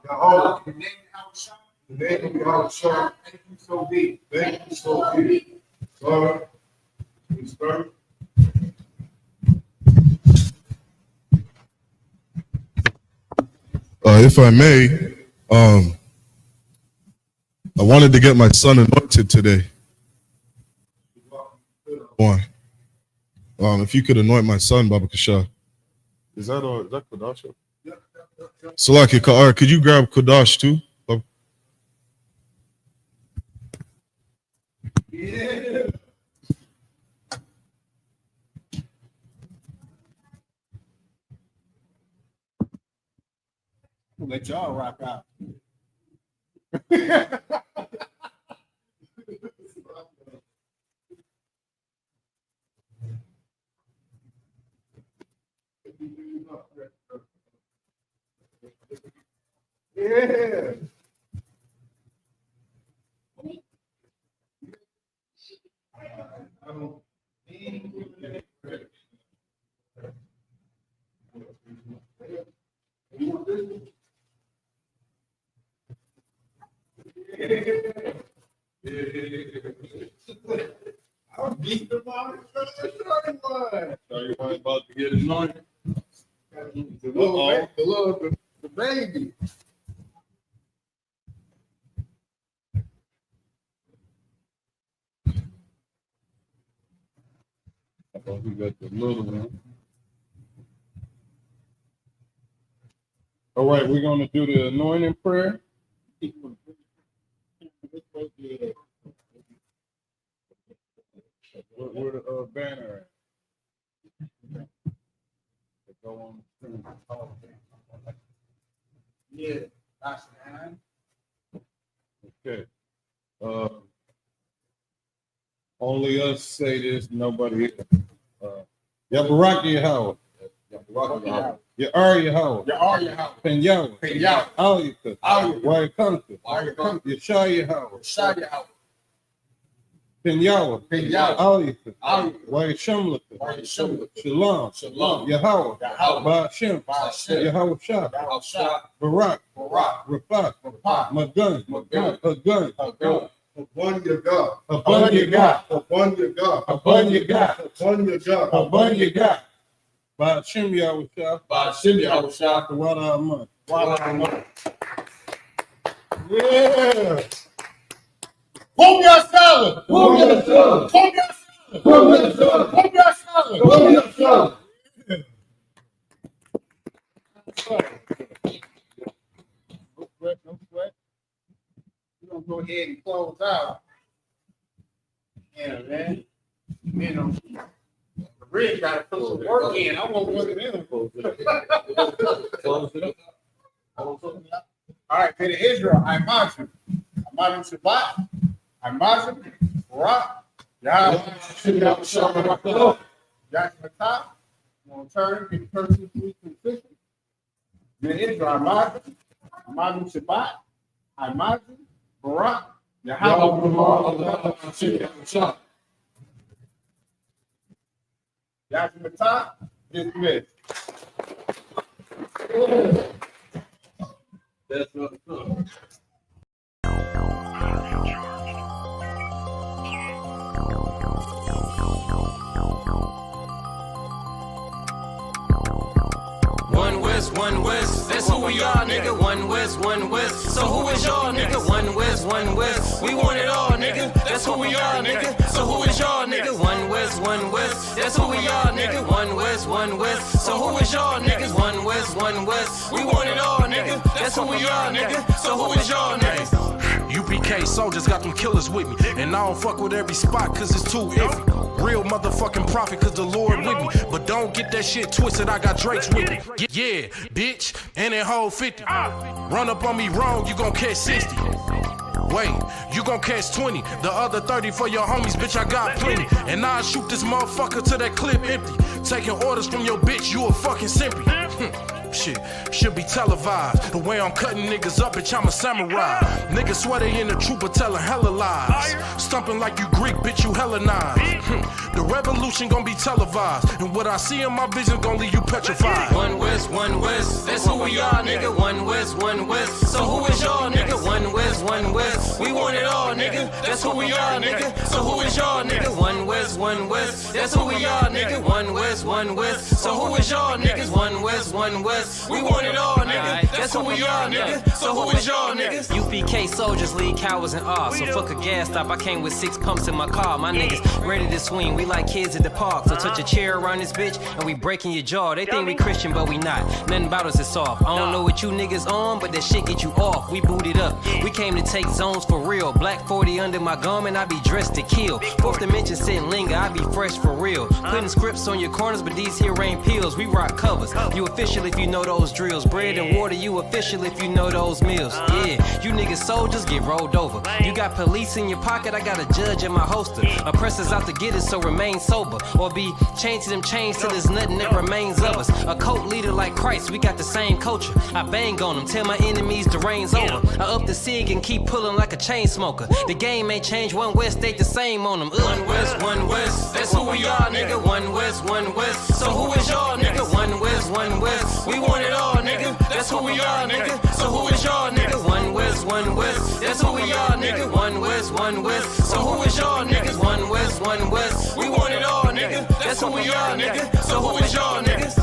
The name of Yahweh Shah. Thank you so be. Thank you so be. Sorry. Start. If I may, I wanted to get my son anointed today. One. If you could anoint my son, Baba Kasha. Is that Kodash? Salaki Ka'ar, could you grab Kodash too? Yeah. Let y'all rock out. Yeah. I'll beat them out. Everybody about to get anointed. The baby. I thought we got the little one. All right, we're going to do the anointing prayer. Where the banner at? Go on the screen. Yeah, that's okay. Only us say this, nobody else. Yabaraki Yahweh. You are Yahweh. Pen Yahweh. Aliyah. Why you come to? You Shah Yahweh. Pen Yahweh. Aliyah. Why you Shamlaka? Shalom. Yahweh. Ba'ashem. Yahweh Shah. Barak. Rafat. Magun. Hagun. Upon your God. Upon your God. Upon your God. Upon your God. Upon your God. Upon your God. Ba'ashem Yahweh Shah. Ba'ashem Yahweh Shah. Wada Aman. Yeah. Pump your salad. Pump your salad. Pump your salad. Pump your salad. Pump your salad. Pump your salad. No sweat. No sweat. We're gonna go ahead and close out. Yeah, man. You know, the rig got to put some work in. I want one of them. All right, Peter Israel, Imagine Shabbat, Imagine Barak, Yahweh, Yahweh, Matah. I'm going to turn, get the person to be consistent. Peter Israel, Imagine Shabbat, Imagine Barak, Yahweh, Yahweh Matah, dismissed. That's not the one West. That's who we are, nigga. One West, one West. So who is y'all, nigga? One West, one West. We want it all, nigga. That's who we are, nigga. So who is y'all, nigga? One West, one West. That's who we are, nigga. One West, one West. So who is y'all, niggas? One West, one West. We want it all, nigga. That's who we are, nigga. So who is y'all, niggas? UPK soldiers got them killers with me, and I don't fuck with every spot cause it's too iffy. Real motherfucking prophet cause the Lord with me, but don't get that shit twisted, I got Drake's with me. Yeah, bitch, and that whole 50. Run up on me wrong, you gon' catch 60. Wait, you gon' catch 20. The other 30 for your homies, bitch, I got plenty. And I'll shoot this motherfucker till that clip empty. Taking orders from your bitch, you a fucking simpy. Shit, should be televised. The way I'm cutting niggas up, bitch, I'm a samurai. Niggas swear they in the truth, but telling hella lies. Stumping like you Greek, bitch, you Hellenized. The revolution gon' be televised, and what I see in my vision gon' leave you petrified. One West, that's who we are, nigga. One West. So who is y'all, nigga? One West. We want it all, nigga. That's who we are, nigga. So who is y'all, nigga? One West. That's who we are, nigga. One West. So who is y'all, niggas? One West. We want it all, nigga. That's who we are, nigga. So who is y'all, niggas? UPK soldiers lead cowards and all. So fuck a gas stop. I came with 6 pumps in my car. My niggas ready to swing. We like kids at the park. So touch a chair around this bitch and we breaking your jaw. They think we Christian, but we not. Nothing about us is soft. I don't know what you niggas on, but that shit get you off. We booted up. We came to take zones for real. Black 40 under my garment. I be dressed to kill. Fourth dimension sitting linger. I be fresh for real. Putting scripts on your corners, but these here ain't pills. We rock covers. You official if you know those drills. Bread and water, you official if you know those meals. Yeah, you niggas soldiers get rolled over. You got police in your pocket, I got a judge in my holster. Oppressors out to get us, so remain sober. Or be chained to them chains till there's nothing that remains of us. A cult leader like Christ, we got the same culture. I bang on them, tell my enemies the reign's over. I up the sig and keep pulling like a chain smoker. The game ain't changed, one West stayed the same on them. One West, that's who we are, nigga. One West. So who is y'all, nigga? One West. We want it all, nigga. That's who we are, nigga. So who is y'all, nigga? One West. That's who we are, nigga. One West. So who is y'all, niggas? One West. We want it all, nigga. That's who we are, nigga. So who is y'all, niggas?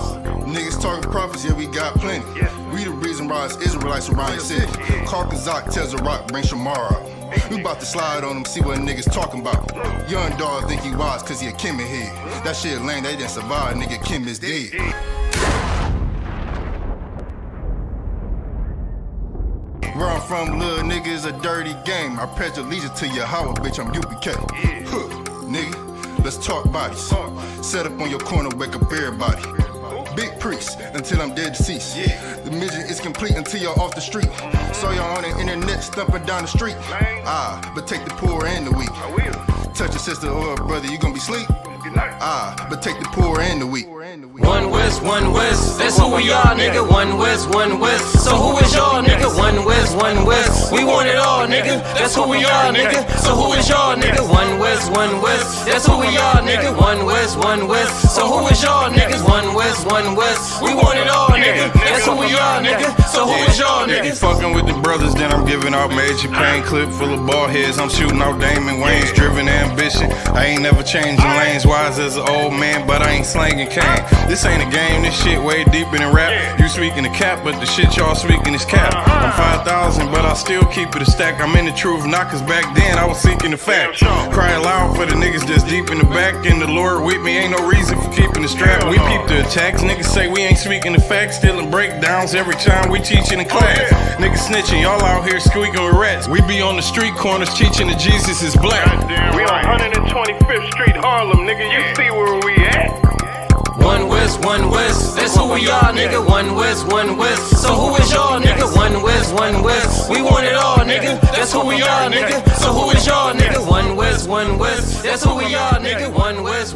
Niggas talking prophets, yeah, we got plenty. We the reason why it's Israelites around the city. Call Kazak, tells a rock, bring Shamara. We about to slide on them, see what niggas talking about. Young dog think he wise cause he a Kim in here. That shit lame, they didn't survive, nigga, Kim is dead. Where I'm from, little nigga, is a dirty game. I pledge allegiance to Yahweh, bitch, I'm UPK. Nigga, let's talk bodies. Set up on your corner, wake up everybody. Big priest, until I'm dead deceased. The mission is complete until you're off the street. So y'all on the internet, stumping down the street. But take the poor and the weak. Touch a sister or a brother, you gonna be sleep. But take the poor and the weak. One West, that's who we are, nigga. One West. So who is y'all, nigga? One West. We want it all, nigga. That's who we are, nigga. So who is y'all, nigga? One West. That's who we are, nigga. One West. So who is y'all, niggas? One West. We want it all, nigga. That's who we are, nigga. So who is y'all, niggas? Fucking with the brothers, then I'm giving out major pain. Clip full of ball heads, I'm shooting out Damon Wayne's. Driven ambition, I ain't never changing lanes. Wise as an old man, but I ain't slanging cane. This ain't a game, this shit way deeper than rap. You speaking the cap, but the shit y'all speaking is cap. I'm 5,000, but I still keep it a stack. I'm in the truth, not cause back then I was seeking the fact. Cry loud for the niggas that's deep in the back. And the Lord with me, ain't no reason for keeping the strap. We peep the attacks, niggas say we ain't speaking the facts. Stealing breakdowns every time we teaching in class. Niggas snitching, y'all out here squeaking with rats. We be on the street corners teaching that Jesus is black. We on 125th Street, Harlem, nigga, you see where we at? One West, that's who we are, nigga. One West. So who is y'all, nigga? One West. We want it all, nigga. That's who we are, nigga. So who is y'all, nigga? One West. That's who we are, nigga. One West.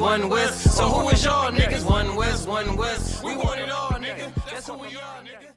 So who is y'all, niggas? One West. We want it all, nigga. That's who we are, nigga.